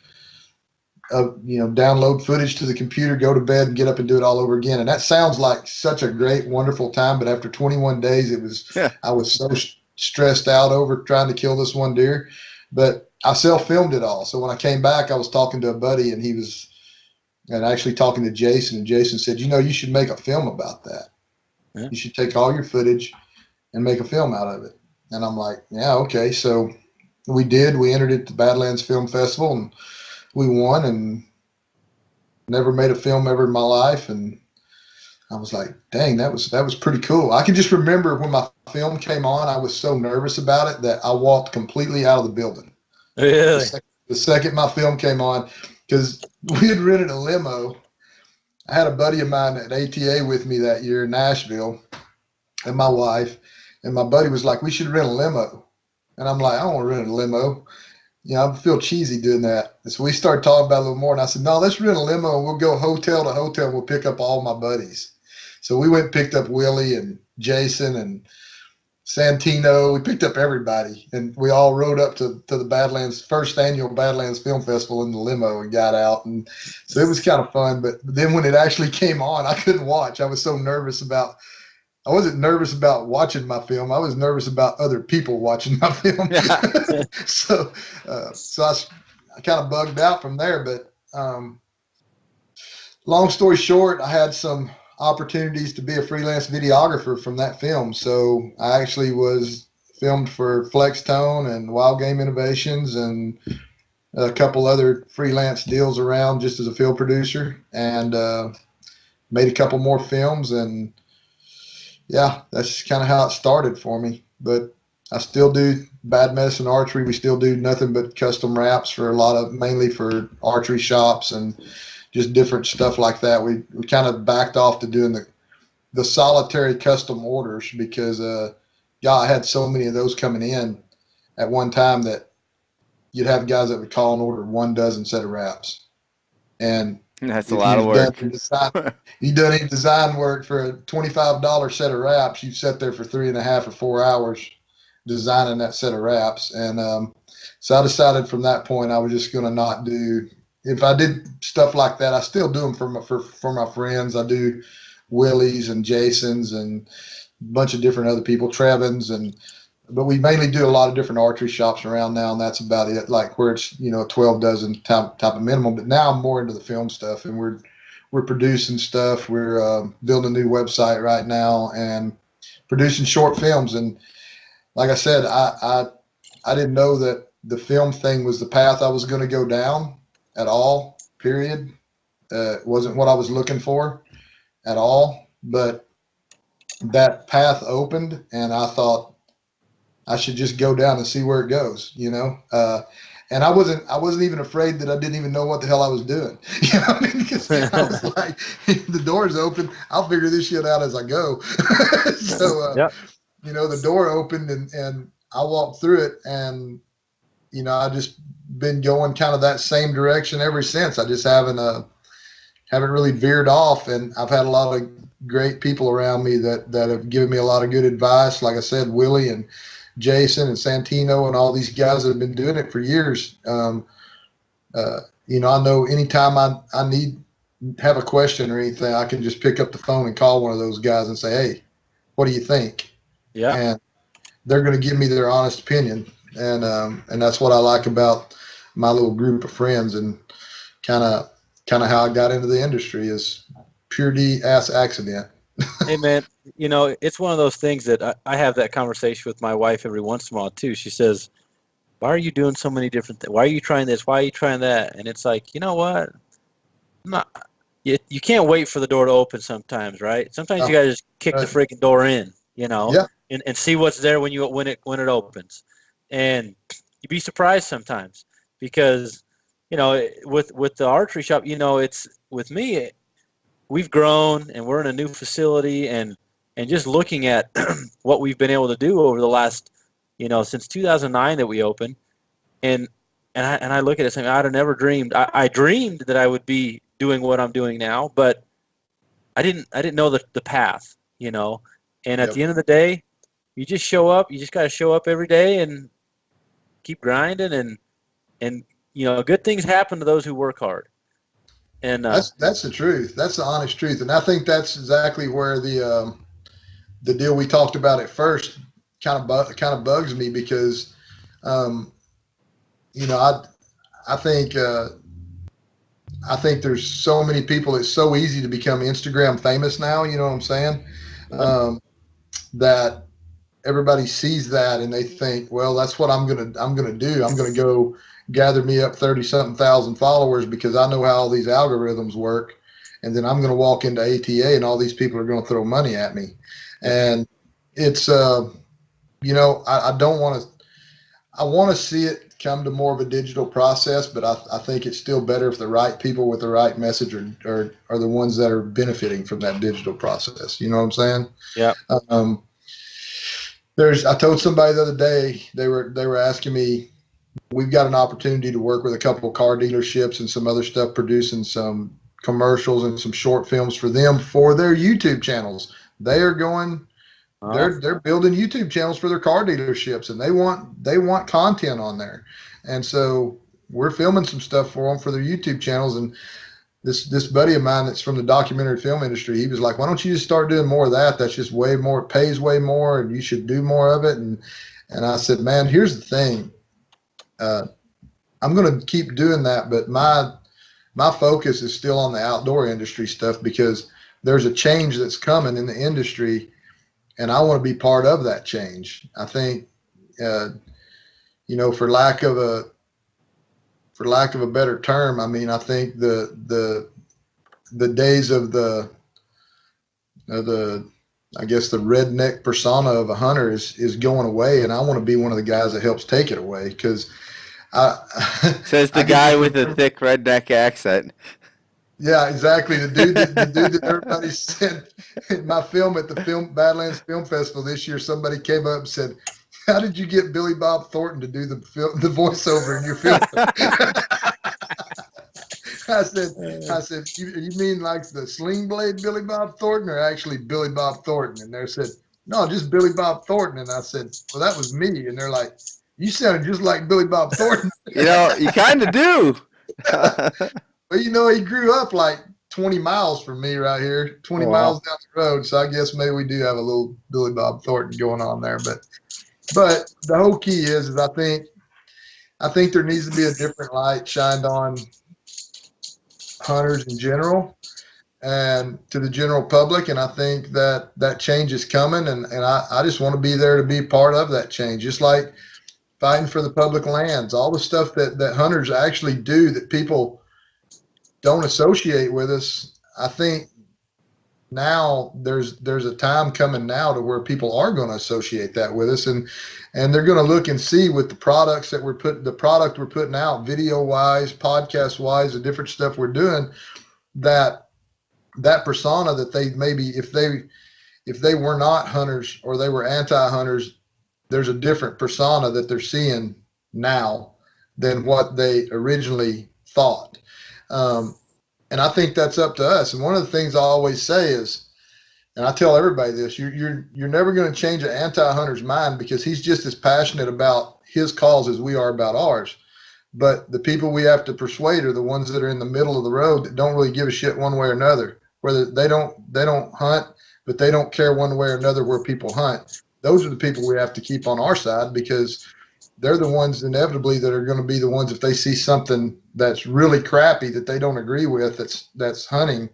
download footage to the computer, go to bed, and get up and do it all over again. And that sounds like such a great, wonderful time. But after 21 days, I was so stressed out over trying to kill this one deer. But I self-filmed it all. So when I came back, I was talking to a buddy, and actually talking to Jason, and Jason said, you should make a film about that. Yeah. You should take all your footage and make a film out of it. And I'm like, yeah, okay. So we did. We entered it to Badlands Film Festival, and we won, and never made a film ever in my life. And I was like, dang, that was pretty cool. I can just remember when my film came on, I was so nervous about it that I walked completely out of the building. Really? The second my film came on, because we had rented a limo. I had a buddy of mine at ATA with me that year in Nashville, and my wife, and my buddy was like, we should rent a limo. And I'm like, I don't want to rent a limo. I feel cheesy doing that. And so we started talking about it a little more, and I said, no, let's rent a limo, and we'll go hotel to hotel, and we'll pick up all my buddies. So we went and picked up Willie and Jason and Santino. We picked up everybody, and we all rode up to the Badlands, first annual Badlands Film Festival in the limo, and got out. And so it was kind of fun. But then when it actually came on, I couldn't watch. I was so nervous I wasn't nervous about watching my film. I was nervous about other people watching my film. So I kind of bugged out from there. But long story short, I had some opportunities to be a freelance videographer from that film. So I actually was filmed for Flex Tone and Wild Game Innovations and a couple other freelance deals around just as a field producer, and made a couple more films. And yeah, that's kind of how it started for me. But I still do Bad Medicine Archery. We still do nothing but custom wraps for mainly for archery shops and just different stuff like that. We kind of backed off to doing the solitary custom orders because, I had so many of those coming in at one time that you'd have guys that would call and order 12 set of wraps. And that's a lot of work. You done any design work for a $25 set of wraps, you sat there for 3.5 or 4 hours designing that set of wraps. And so I decided from that point I was just going to not do. If I did stuff like that, I still do them for my friends. I do Willie's and Jason's and a bunch of different other people, Trevin's, and but we mainly do a lot of different archery shops around now, and that's about it. Like where it's 12 dozen type of minimum. But now I'm more into the film stuff, and we're producing stuff. We're building a new website right now and producing short films. And like I said, I didn't know that the film thing was the path I was going to go down at all. Period. It wasn't what I was looking for at all, but that path opened, and I thought I should just go down and see where it goes, and I wasn't even afraid that I didn't even know what the hell I was doing. You know what I mean? Because I was like, the door's open. I'll figure this shit out as I go. So, Yep. The door opened, and I walked through it, and, I just been going kind of that same direction ever since. I just haven't really veered off, and I've had a lot of great people around me that have given me a lot of good advice. Like I said, Willie and Jason and Santino and all these guys that have been doing it for years. I know anytime I have a question or anything, I can just pick up the phone and call one of those guys and say, hey, what do you think? Yeah. And they're going to give me their honest opinion. And that's what I like about my little group of friends, and kind of how I got into the industry is pure ass accident. Hey, man, it's one of those things that I have that conversation with my wife every once in a while, too. She says, why are you doing so many different things? Why are you trying this? Why are you trying that? And it's like, you know what? You can't wait for the door to open sometimes, right? Sometimes you got to just kick the freaking door in, Yeah. and see what's there when it opens. And you'd be surprised sometimes because, with the archery shop, it's with me, we've grown and we're in a new facility, and just looking at what we've been able to do over the last, since 2009 that we opened, and I look at it saying, I'd have never dreamed. I dreamed that I would be doing what I'm doing now, but I didn't know the path, And at the end of the day, you just show up. You just got to show up every day and keep grinding, and good things happen to those who work hard. And that's the truth. That's the honest truth. And I think that's exactly where the deal we talked about at first kind of bugs me, because I think there's so many people. It's so easy to become Instagram famous now. You know what I'm saying? That everybody sees that and they think, well, that's what I'm gonna do. I'm gonna go gather me up 30-something thousand followers because I know how all these algorithms work, and then I'm gonna walk into ATA and all these people are gonna throw money at me. And it's I don't want to. I want to see it come to more of a digital process, but I think it's still better if the right people with the right message are the ones that are benefiting from that digital process. You know what I'm saying? Yeah. I told somebody the other day, they were asking me, we've got an opportunity to work with a couple of car dealerships and some other stuff, producing some commercials and some short films for them for their YouTube channels. They are going, they're building YouTube channels for their car dealerships, and they want content on there. And so we're filming some stuff for them for their YouTube channels. And this buddy of mine that's from the documentary film industry, he was like, why don't you just start doing more of that? That's just way more, it pays way more, and you should do more of it. And I said, man, here's the thing. I'm going to keep doing that, but my focus is still on the outdoor industry stuff, because there's a change that's coming in the industry, and I want to be part of that change. I think, for lack of a better term, I mean, I think the days of the I guess the redneck persona of a hunter is going away, and I want to be one of the guys that helps take it away, because says the guy with the thick redneck accent. Yeah, exactly. The dude that everybody said in my film at the Badlands Film Festival this year, somebody came up and said, how did you get Billy Bob Thornton to do the voiceover in your film? I said, you mean like the Sling Blade Billy Bob Thornton, or actually Billy Bob Thornton? And they said, no, just Billy Bob Thornton. And I said, well, that was me. And they're like, you sounded just like Billy Bob Thornton. You kind of do. Well, he grew up like 20 miles from me right here, 20 miles down the road. So I guess maybe we do have a little Billy Bob Thornton going on there. But But the whole key is I think there needs to be a different light shined on hunters in general and to the general public. And I think that that change is coming. And I just want to be there to be part of that change, just like fighting for the public lands, all the stuff that hunters actually do that people don't associate with us. I think now there's a time coming now to where people are going to associate that with us, and they're going to look and see with the products that the product we're putting out, video wise, podcast wise, the different stuff we're doing, that persona that they maybe if they were not hunters or they were anti-hunters, there's a different persona that they're seeing now than what they originally thought. And I think that's up to us. And one of the things I always say is, and I tell everybody this, you're never going to change an anti-hunter's mind, because he's just as passionate about his cause as we are about ours. But the people we have to persuade are the ones that are in the middle of the road that don't really give a shit one way or another. Whether they don't hunt, but they don't care one way or another where people hunt. Those are the people we have to keep on our side, because they're the ones inevitably that are going to be the ones, if they see something that's really crappy that they don't agree with, that's hunting,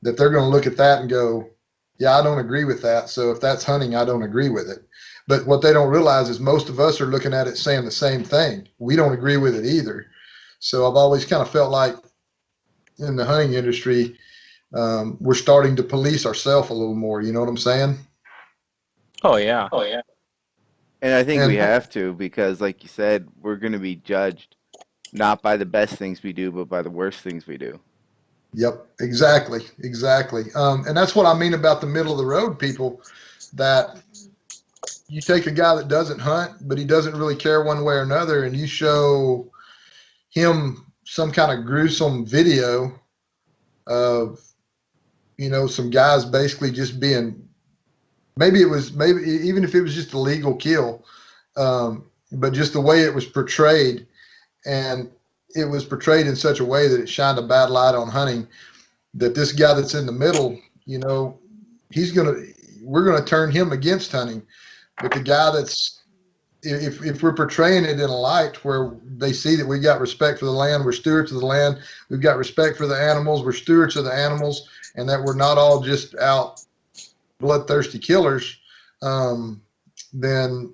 that they're going to look at that and go, yeah, I don't agree with that. So if that's hunting, I don't agree with it. But what they don't realize is most of us are looking at it saying the same thing. We don't agree with it either. So I've always kind of felt like in the hunting industry, we're starting to police ourselves a little more. You know what I'm saying? Oh yeah. Oh yeah. And I think we have to, because like you said, we're going to be judged not by the best things we do, but by the worst things we do. Yep, exactly. And that's what I mean about the middle of the road people, that you take a guy that doesn't hunt, but he doesn't really care one way or another, and you show him some kind of gruesome video of, some guys basically just being, maybe even if it was just a legal kill, but just the way it was portrayed, and it was portrayed in such a way that it shined a bad light on hunting, that this guy that's in the middle, we're gonna turn him against hunting. But the guy if we're portraying it in a light where they see that we got respect for the land, we're stewards of the land, we've got respect for the animals, we're stewards of the animals, and that we're not all just out bloodthirsty killers, then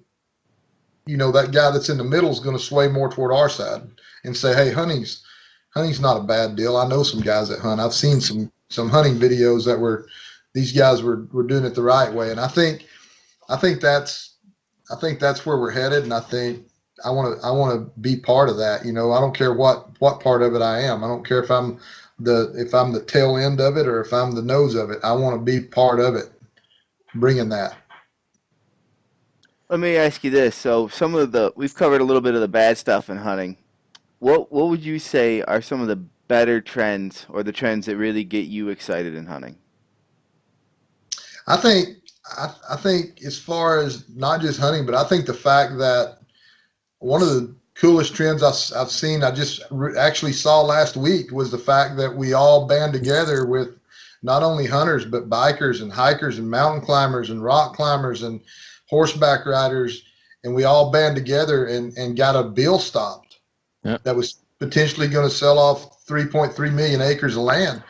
that guy that's in the middle is going to sway more toward our side and say, hey, hunting's not a bad deal. I know some guys that hunt. I've seen some hunting videos that these guys were doing it the right way. And I think that's where we're headed. And I think I want to be part of that. I don't care what part of it I am. I don't care if I'm the tail end of it or if I'm the nose of it. I want to be part of it, bringing that. Let me ask you this. So we've covered a little bit of the bad stuff in hunting. What would you say are some of the better trends, or the trends that really get you excited in hunting? I think as far as not just hunting, but I think the fact that one of the coolest trends I've seen, I just actually saw last week, was the fact that we all band together with not only hunters, but bikers and hikers and mountain climbers and rock climbers and horseback riders, and we all band together and got a bill stopped. Yep. That was potentially going to sell off 3.3 million acres of land.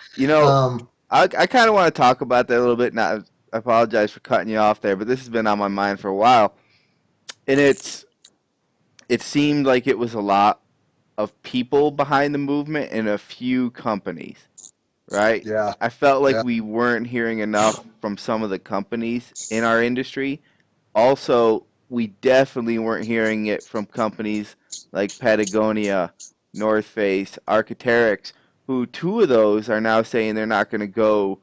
I kind of want to talk about that a little bit. Now, I apologize for cutting you off there, but this has been on my mind for a while, and it seemed like it was a lot of people behind the movement and a few companies, right? Yeah. I felt like we weren't hearing enough from some of the companies in our industry. Also, we definitely weren't hearing it from companies like Patagonia, North Face, Archery, who two of those are now saying they're not going to go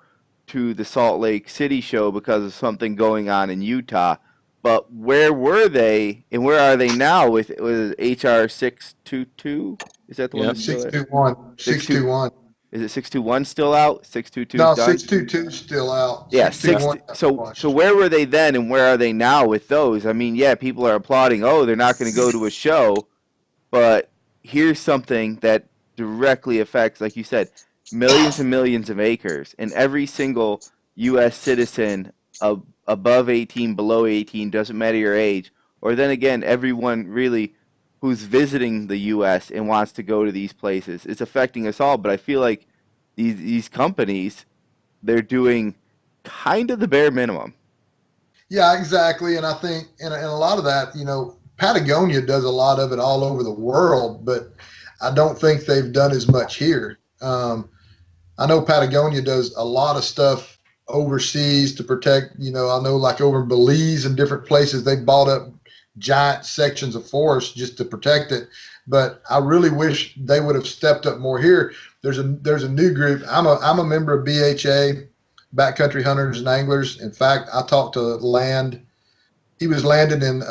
to the Salt Lake City show because of something going on in Utah. But where were they, and where are they now with HR 622? Is that the one? 621. 621. Is it 621 still out? 622 No, done? 622 still out. Yeah, so where were they then, and where are they now with those? I mean, yeah, people are applauding, oh, they're not going to go to a show, but here's something that directly affects, like you said, millions and millions of acres, and every single U.S. citizen above 18, below 18, doesn't matter your age, or then again, everyone really who's visiting the U.S. and wants to go to these places. It's affecting us all, but I feel like these companies, they're doing kind of the bare minimum. Yeah, exactly. And I think, and a lot of that, Patagonia does a lot of it all over the world, but I don't think they've done as much here. I know Patagonia does a lot of stuff overseas to protect, I know like over in Belize and different places, they bought up giant sections of forest just to protect it. But I really wish they would have stepped up more here. There's a new group. I'm a member of BHA, Backcountry Hunters and Anglers. In fact, I talked to Land. He was landing in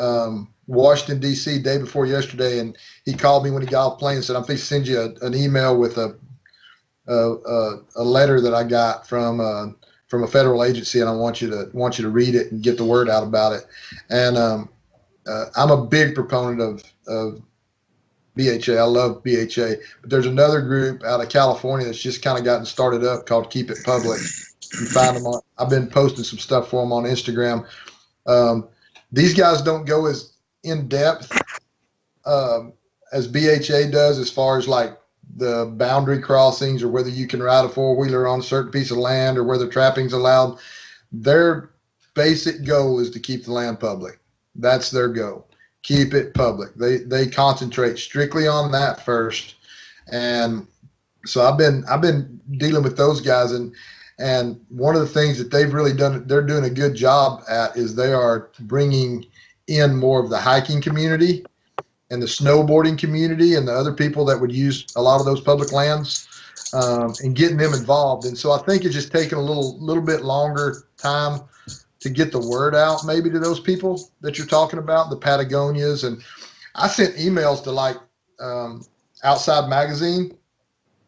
Washington, D.C. day before yesterday, and he called me when he got off the plane and said, I'm going to send you an email with a letter that I got from a federal agency, and I want you to read it and get the word out about it. And I'm a big proponent of BHA. I love BHA, but there's another group out of California that's just kind of gotten started up called Keep It Public. You find them I've been posting some stuff for them on Instagram. These guys don't go as in depth as BHA does as far as like the boundary crossings or whether you can ride a four-wheeler on a certain piece of land or whether trapping's allowed. Their basic goal is to keep the land public. That's their goal. Keep it public. They concentrate strictly on that first. And so I've been dealing with those guys, and one of the things that they've really done, they're doing a good job at, is they are bringing in more of the hiking community and the snowboarding community and the other people that would use a lot of those public lands, and getting them involved. And so I think it's just taking a little bit longer time to get the word out maybe to those people that you're talking about, the Patagonias. And I sent emails to like Outside Magazine.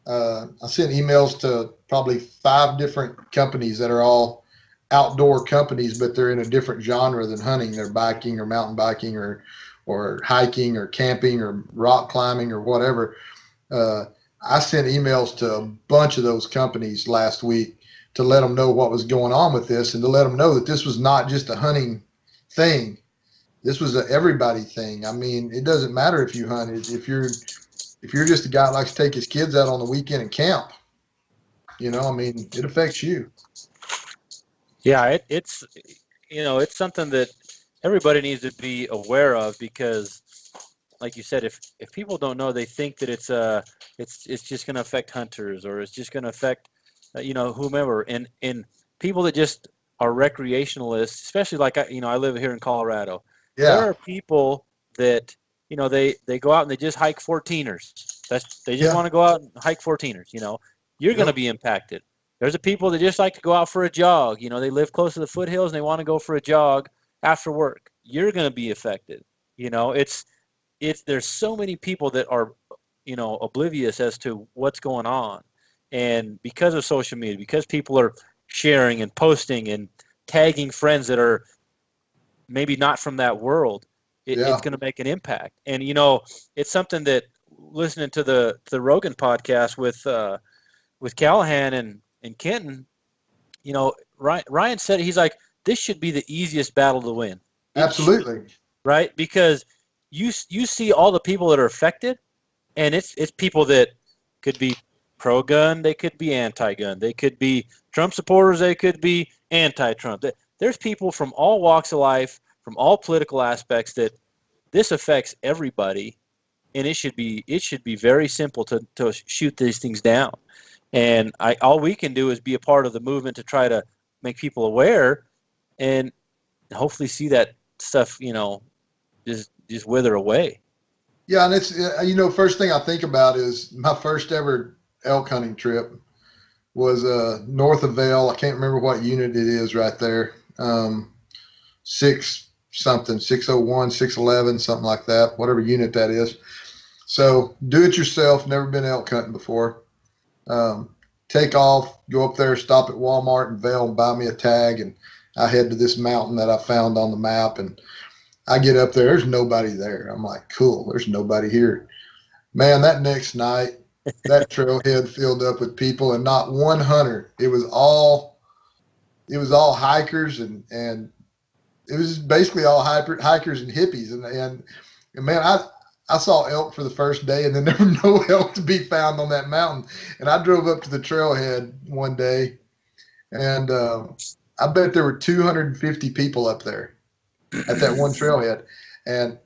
I sent emails to probably 5 different companies that are all outdoor companies, but they're in a different genre than hunting. They're biking or mountain biking or hiking or camping or rock climbing or whatever. I sent emails to a bunch of those companies last week to let them know what was going on with this, and to let them know that this was not just a hunting thing. This was a everybody thing. I mean, it doesn't matter if you hunt. If you're just a guy that likes to take his kids out on the weekend and camp, I mean, it affects you. Yeah, it's something that everybody needs to be aware of, because like you said, if people don't know, they think that it's just going to affect hunters, or it's just going to affect whomever, and people that just are recreationalists, especially like I live here in Colorado. Yeah. There are people that they go out and they just hike 14ers. They just want to go out and hike 14ers. You're going to be impacted. There's a people that just like to go out for a jog. They live close to the foothills and they want to go for a jog after work. You're going to be affected. There's so many people that are oblivious as to what's going on. And because of social media, because people are sharing and posting and tagging friends that are maybe not from that world, it's going to make an impact. And, it's something that, listening to the Rogan podcast with Callahan and Kenton, Ryan said, he's like, this should be the easiest battle to win. Absolutely. Right? Because you see all the people that are affected, and it's people that could be pro-gun, they could be anti-gun, they could be Trump supporters, they could be anti-Trump. There's people from all walks of life, from all political aspects, that this affects everybody, and it should be very simple to shoot these things down. And all we can do is be a part of the movement to try to make people aware, and hopefully see that stuff, just wither away. Yeah, and it's first thing I think about is my first ever elk hunting trip was north of Vail. I can't remember what unit it is right there. 601, 611, something like that, whatever unit that is. So do it yourself, never been elk hunting before. Take off, go up there, stop at Walmart in Vail and buy me a tag, and I head to this mountain that I found on the map, and I get up there, there's nobody there. I'm like, cool, there's nobody here. Man, that next night, that trailhead filled up with people, and not one hunter. It was all hikers and it was basically all hikers and hippies, and man, I saw elk for the first day, and then there were no elk to be found on that mountain. And I drove up to the trailhead one day, and I bet there were 250 people up there at that one trailhead. And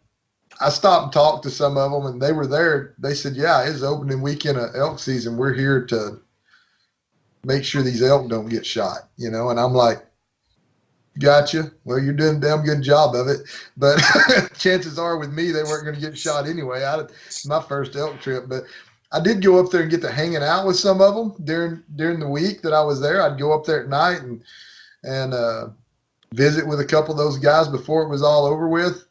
I stopped and talked to some of them, and they were there. They said, "Yeah, it's opening weekend of elk season. We're here to make sure these elk don't get shot." And I'm like, "Gotcha. Well, you're doing a damn good job of it." But chances are with me, they weren't going to get shot anyway. My first elk trip. But I did go up there and get to hanging out with some of them during the week that I was there. I'd go up there at night and visit with a couple of those guys before it was all over with.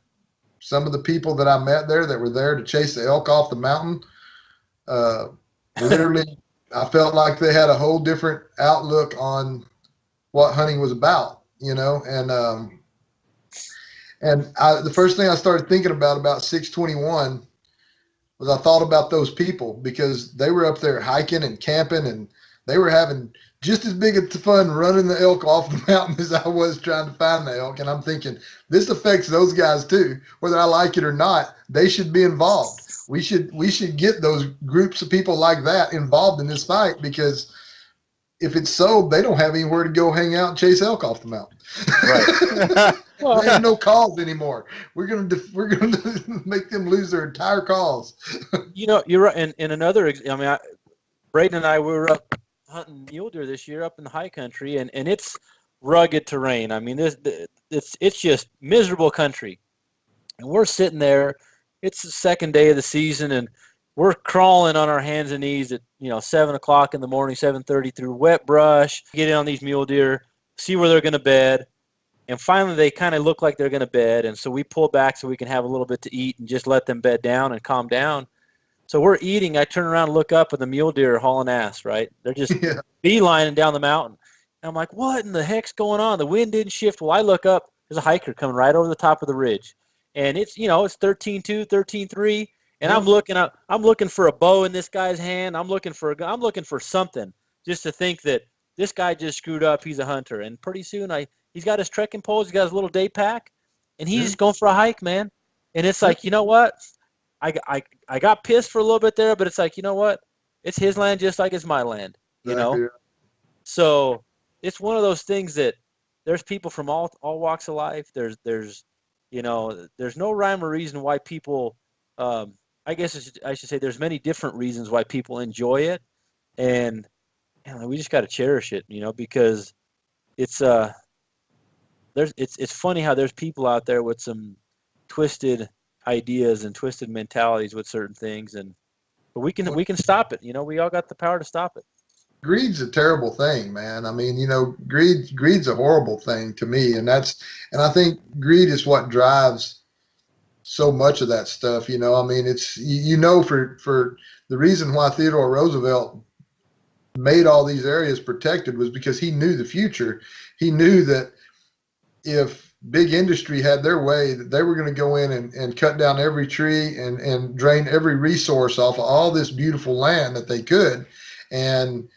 Some of the people that I met there that were there to chase the elk off the mountain, literally, I felt like they had a whole different outlook on what hunting was about, and the first thing I started thinking about 621 was I thought about those people, because they were up there hiking and camping, and they were having just as big of fun running the elk off the mountain as I was trying to find the elk. And I'm thinking, this affects those guys too, whether I like it or not. They should be involved. We should get those groups of people like that involved in this fight, because if it's sold, they don't have anywhere to go hang out and chase elk off the mountain. Right. They have no calls anymore. We're gonna make them lose their entire calls. You're right. And another, Braden and I, we were up hunting mule deer this year up in the high country, and it's rugged terrain. I mean, it's just miserable country, and we're sitting there. It's the second day of the season, and we're crawling on our hands and knees at 7 o'clock in the morning, 7:30, through wet brush, get in on these mule deer, see where they're going to bed, and finally they kind of look like they're going to bed, and so we pull back so we can have a little bit to eat and just let them bed down and calm down. So we're eating. I turn around and look up, and the mule deer are hauling ass, right? They're just beelining down the mountain. And I'm like, what in the heck's going on? The wind didn't shift. Well, I look up. There's a hiker coming right over the top of the ridge. And it's 13.2, 13.3. And I'm looking for a bow in this guy's hand. I'm looking for something, just to think that this guy just screwed up. He's a hunter. And pretty soon he's got his trekking poles. He's got his little day pack. And he's just going for a hike, man. And it's like, you know what? I got pissed for a little bit there, but it's like, you know what? It's his land just like it's my land, Exactly. So it's one of those things that there's people from all walks of life. There's no rhyme or reason why people, I guess I should say there's many different reasons why people enjoy it. And we just got to cherish it, because it's funny how there's people out there with some twisted ideas and twisted mentalities with certain things, but we can stop it. We all got the power to stop it. Greed's a terrible thing, man. I mean, greed's a horrible thing to me, and I think greed is what drives so much of that stuff. I mean, it's for the reason why Theodore Roosevelt made all these areas protected was because he knew the future. He knew that if big industry had their way, that they were going to go in and cut down every tree and drain every resource off of all this beautiful land that they could. And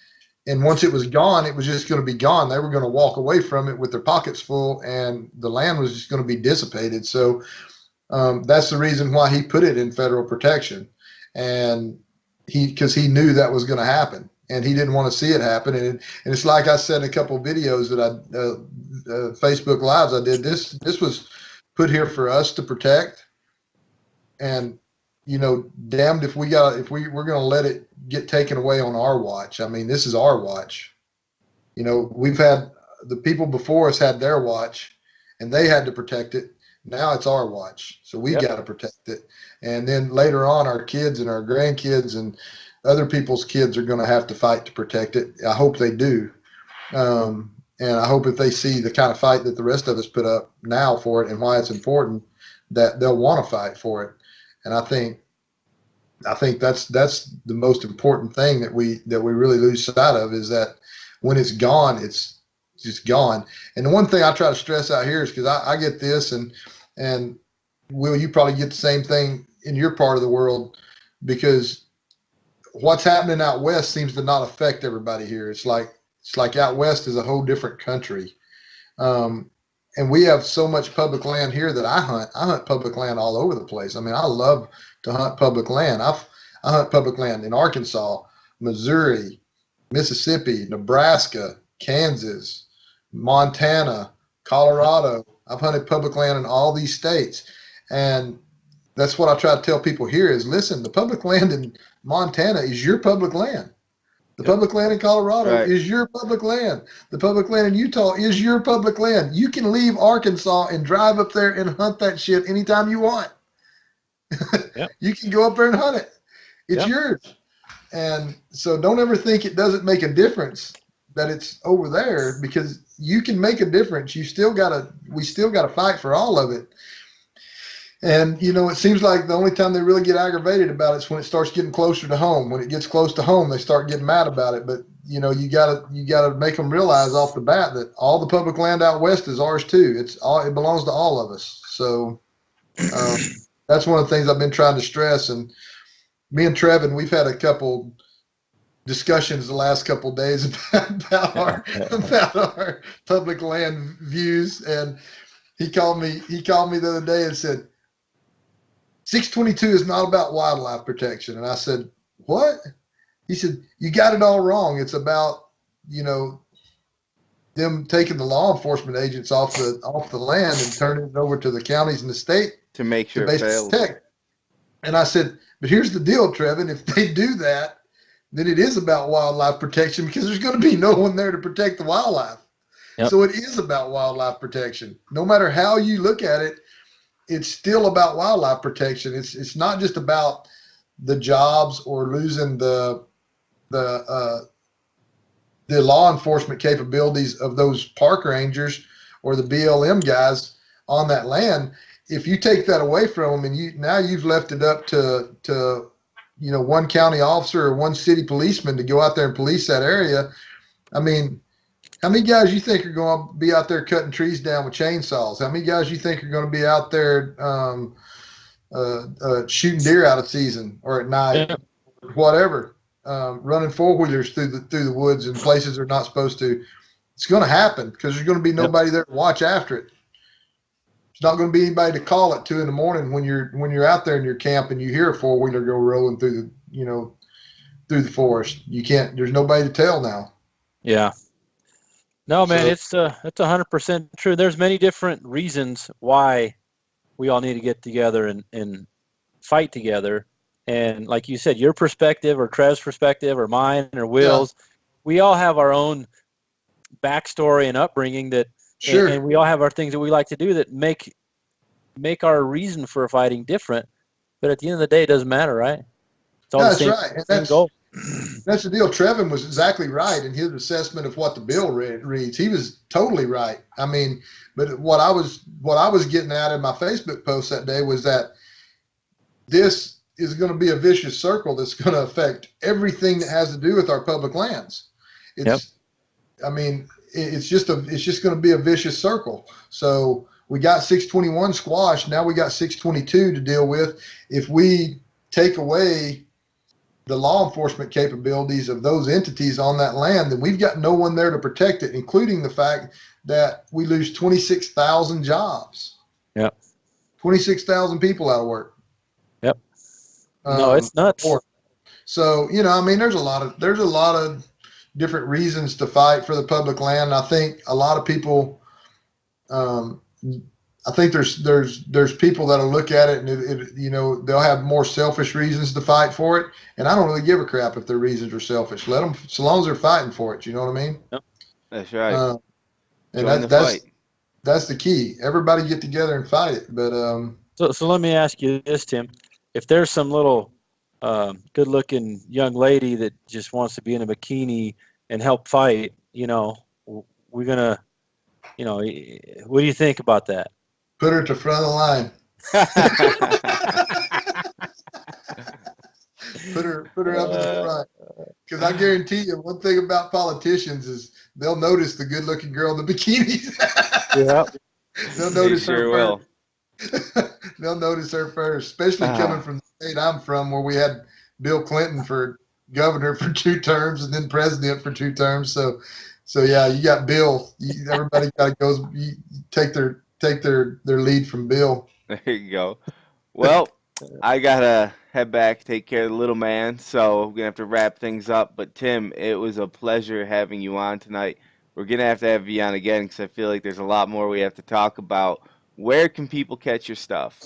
once it was gone, it was just going to be gone. They were going to walk away from it with their pockets full, and the land was just going to be dissipated. So that's the reason why he put it in federal protection. And because he knew that was going to happen, and he didn't want to see it happen. And it's like I said in a couple of videos that Facebook Lives I did, this was put here for us to protect. And damned if we're going to let it get taken away on our watch. I mean, this is our watch. We've had the people before us had their watch, and they had to protect it. Now it's our watch, so we got to protect it. And then later on, our kids and our grandkids and other people's kids are going to have to fight to protect it. I hope they do. And I hope if they see the kind of fight that the rest of us put up now for it and why it's important, that they'll want to fight for it. And I think that's the most important thing that we really lose sight of, is that when it's gone, it's just gone. And the one thing I try to stress out here is, because I get this, and Will, you probably get the same thing in your part of the world, because what's happening out west seems to not affect everybody here. It's like out west is a whole different country. and we have so much public land here that I hunt public land all over the place. I mean, I love to hunt public land. I hunt public land in Arkansas, Missouri, Mississippi, Nebraska, Kansas, Montana, Colorado. I've hunted public land in all these states. And that's what I try to tell people here is, listen, the public land in Montana is your public land. The public land in Colorado is your public land. The public land in Utah is your public land. You can leave Arkansas and drive up there and hunt that shit anytime you want. You can go up there and hunt it. It's yours. And so don't ever think it doesn't make a difference that it's over there, because you can make a difference. We still gotta fight for all of it. And, it seems like the only time they really get aggravated about it is when it starts getting closer to home. When it gets close to home, they start getting mad about it. But, you gotta make them realize off the bat that all the public land out west is ours too. It belongs to all of us. So that's one of the things I've been trying to stress. And me and Trevin, we've had a couple discussions the last couple of days about our public land views. And he called me the other day and said, 622 is not about wildlife protection. And I said, what? He said, you got it all wrong. It's about, them taking the law enforcement agents off the land and turning it over to the counties and the state to make sure it fails. Protect. And I said, but here's the deal, Trevin. If they do that, then it is about wildlife protection, because there's going to be no one there to protect the wildlife. Yep. So it is about wildlife protection. No matter how you look at it, it's still about wildlife protection. It's not just about the jobs or losing the law enforcement capabilities of those park rangers or the BLM guys on that land. If you take that away from them, and you've left it up to one county officer or one city policeman to go out there and police that area. I mean, how many guys you think are going to be out there cutting trees down with chainsaws? How many guys you think are going to be out there shooting deer out of season or at night, whatever, running four-wheelers through the woods in places they're not supposed to? It's going to happen because there's going to be nobody there to watch after it. It's not going to be anybody to call at 2 a.m. when you're out there in your camp and you hear a four-wheeler go rolling through the forest. You can't. There's nobody to tell now. Yeah. No, man, it's 100% true. There's many different reasons why we all need to get together and fight together. And like you said, your perspective or Trev's perspective or mine or Will's, we all have our own backstory and upbringing that, and we all have our things that we like to do that make our reason for fighting different. But at the end of the day, it doesn't matter, right? It's all the same, right. And same goal. That's the deal. Trevin was exactly right in his assessment of what the bill reads. He was totally right. I mean, but what I was getting at in my Facebook post that day was that this is going to be a vicious circle that's going to affect everything that has to do with our public lands. I mean, it's just going to be a vicious circle. So we got 621 squashed. Now we got 622 to deal with. If we take away the law enforcement capabilities of those entities on that land, then we've got no one there to protect it, including the fact that we lose 26,000 jobs. Yep. 26,000 people out of work. Yep. No, it's nuts. So, I mean, there's a lot of different reasons to fight for the public land. I think a lot of people, I think there's people that'll look at it and they'll have more selfish reasons to fight for it, and I don't really give a crap if their reasons are selfish. Let them, so long as they're fighting for it. You know what I mean? Yep. That's right. And that's the key. Everybody get together and fight it. But so let me ask you this, Tim: if there's some little good-looking young lady that just wants to be in a bikini and help fight, we're gonna, what do you think about that? Put her at the front of the line. put her up in the front. Because I guarantee you, one thing about politicians is they'll notice the good-looking girl in the bikinis. Yeah, they'll notice her first. They'll notice her first, especially coming from the state I'm from, where we had Bill Clinton for governor for 2 terms and then president for 2 terms. So So yeah, you got Bill. Everybody got to go. Take their lead from Bill. There you go. Well, I gotta head back, take care of the little man, so we're gonna have to wrap things up. But Tim, it was a pleasure having you on tonight. We're gonna have you on again because I feel like there's a lot more we have to talk about. Where can people catch your stuff?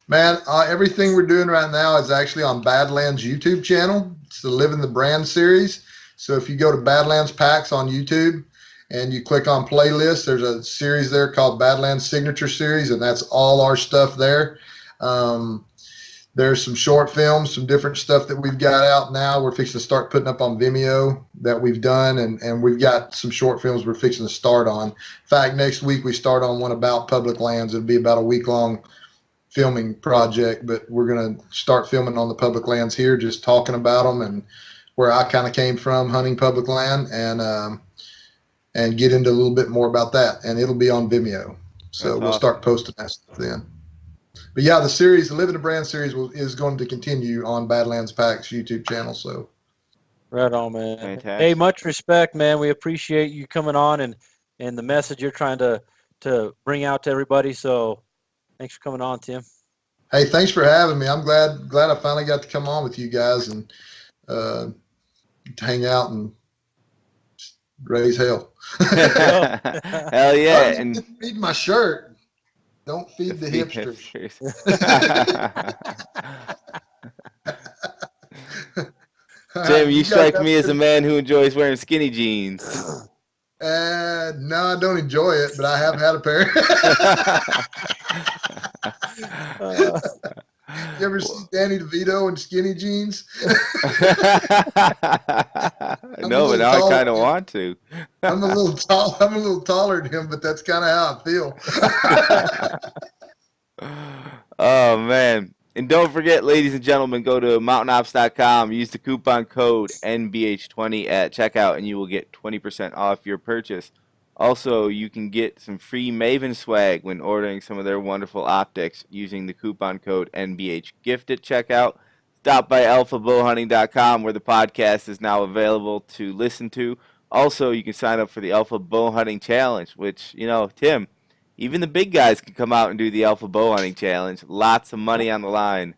Man, everything we're doing right now is actually on Badlands YouTube channel. It's the Living the Brand series. So if you go to Badlands Packs on YouTube and you click on playlists, there's a series there called Badlands Signature Series, and that's all our stuff there. There's some short films, some different stuff that we've got out now. We're fixing to start putting up on Vimeo that we've done, and we've got some short films we're fixing to start on. In fact, next week we start on one about public lands. It'll be about a week-long filming project, but we're going to start filming on the public lands here, just talking about them and where I kind of came from hunting public land, and get into a little bit more about that. And it'll be on Vimeo. So we'll start posting that stuff then. But yeah, the Living the Brand series is going to continue on Badlands Packs YouTube channel. So right on, man. Fantastic. Hey, much respect, man. We appreciate you coming on and the message you're trying to bring out to everybody. So thanks for coming on, Tim. Hey, thanks for having me. I'm glad I finally got to come on with you guys and hang out and raise hell. Hell yeah. And feed my shirt. Don't feed the hipsters. Tim, you strike me as a man who enjoys wearing skinny jeans. No, I don't enjoy it, but I have had a pair. You ever see Danny DeVito in skinny jeans? No, but now I kind of want to. I'm a little taller than him, but that's kind of how I feel. Oh man. And don't forget, ladies and gentlemen, go to mountainops.com, use the coupon code NBH20 at checkout, and you will get 20% off your purchase. Also, you can get some free Maven swag when ordering some of their wonderful optics using the coupon code NBHGIFT at checkout. Stop by alphabowhunting.com where the podcast is now available to listen to. Also, you can sign up for the Alpha Bow Hunting Challenge, which, Tim, even the big guys can come out and do the Alpha Bow Hunting Challenge. Lots of money on the line.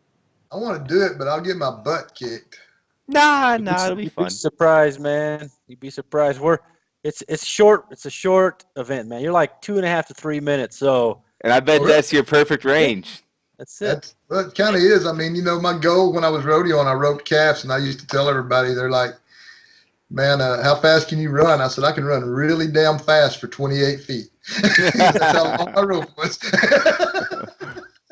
I want to do it, but I'll get my butt kicked. Nah, it'll be fun. You'd be surprised, man. You'd be surprised. It's short. It's a short event, man. You're like 2.5 to 3 minutes. So. And I bet that's your perfect range. That's it. Well, it kind of is. I mean, my goal when I was rodeoing, I roped calves, and I used to tell everybody, they're like, man, how fast can you run? I said, I can run really damn fast for 28 feet. That's how long my rope was.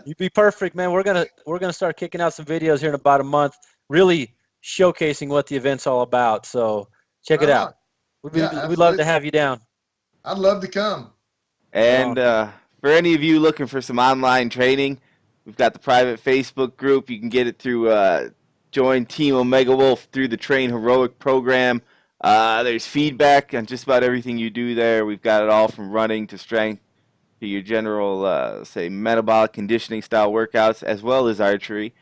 You'd be perfect, man. We're gonna start kicking out some videos here in about a month, really showcasing what the event's all about. So check it out. We'd love to have you down. I'd love to come. And for any of you looking for some online training, we've got the private Facebook group. You can get it through join Team Omega Wolf through the Train Heroic program. There's feedback on just about everything you do there. We've got it all from running to strength to your general, say, metabolic conditioning style workouts, as well as archery.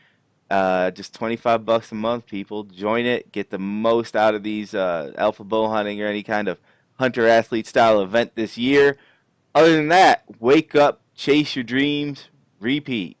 Just $25 a month, people. Join it. Get the most out of these alpha bow hunting or any kind of hunter-athlete style event this year. Other than that, wake up, chase your dreams, repeat.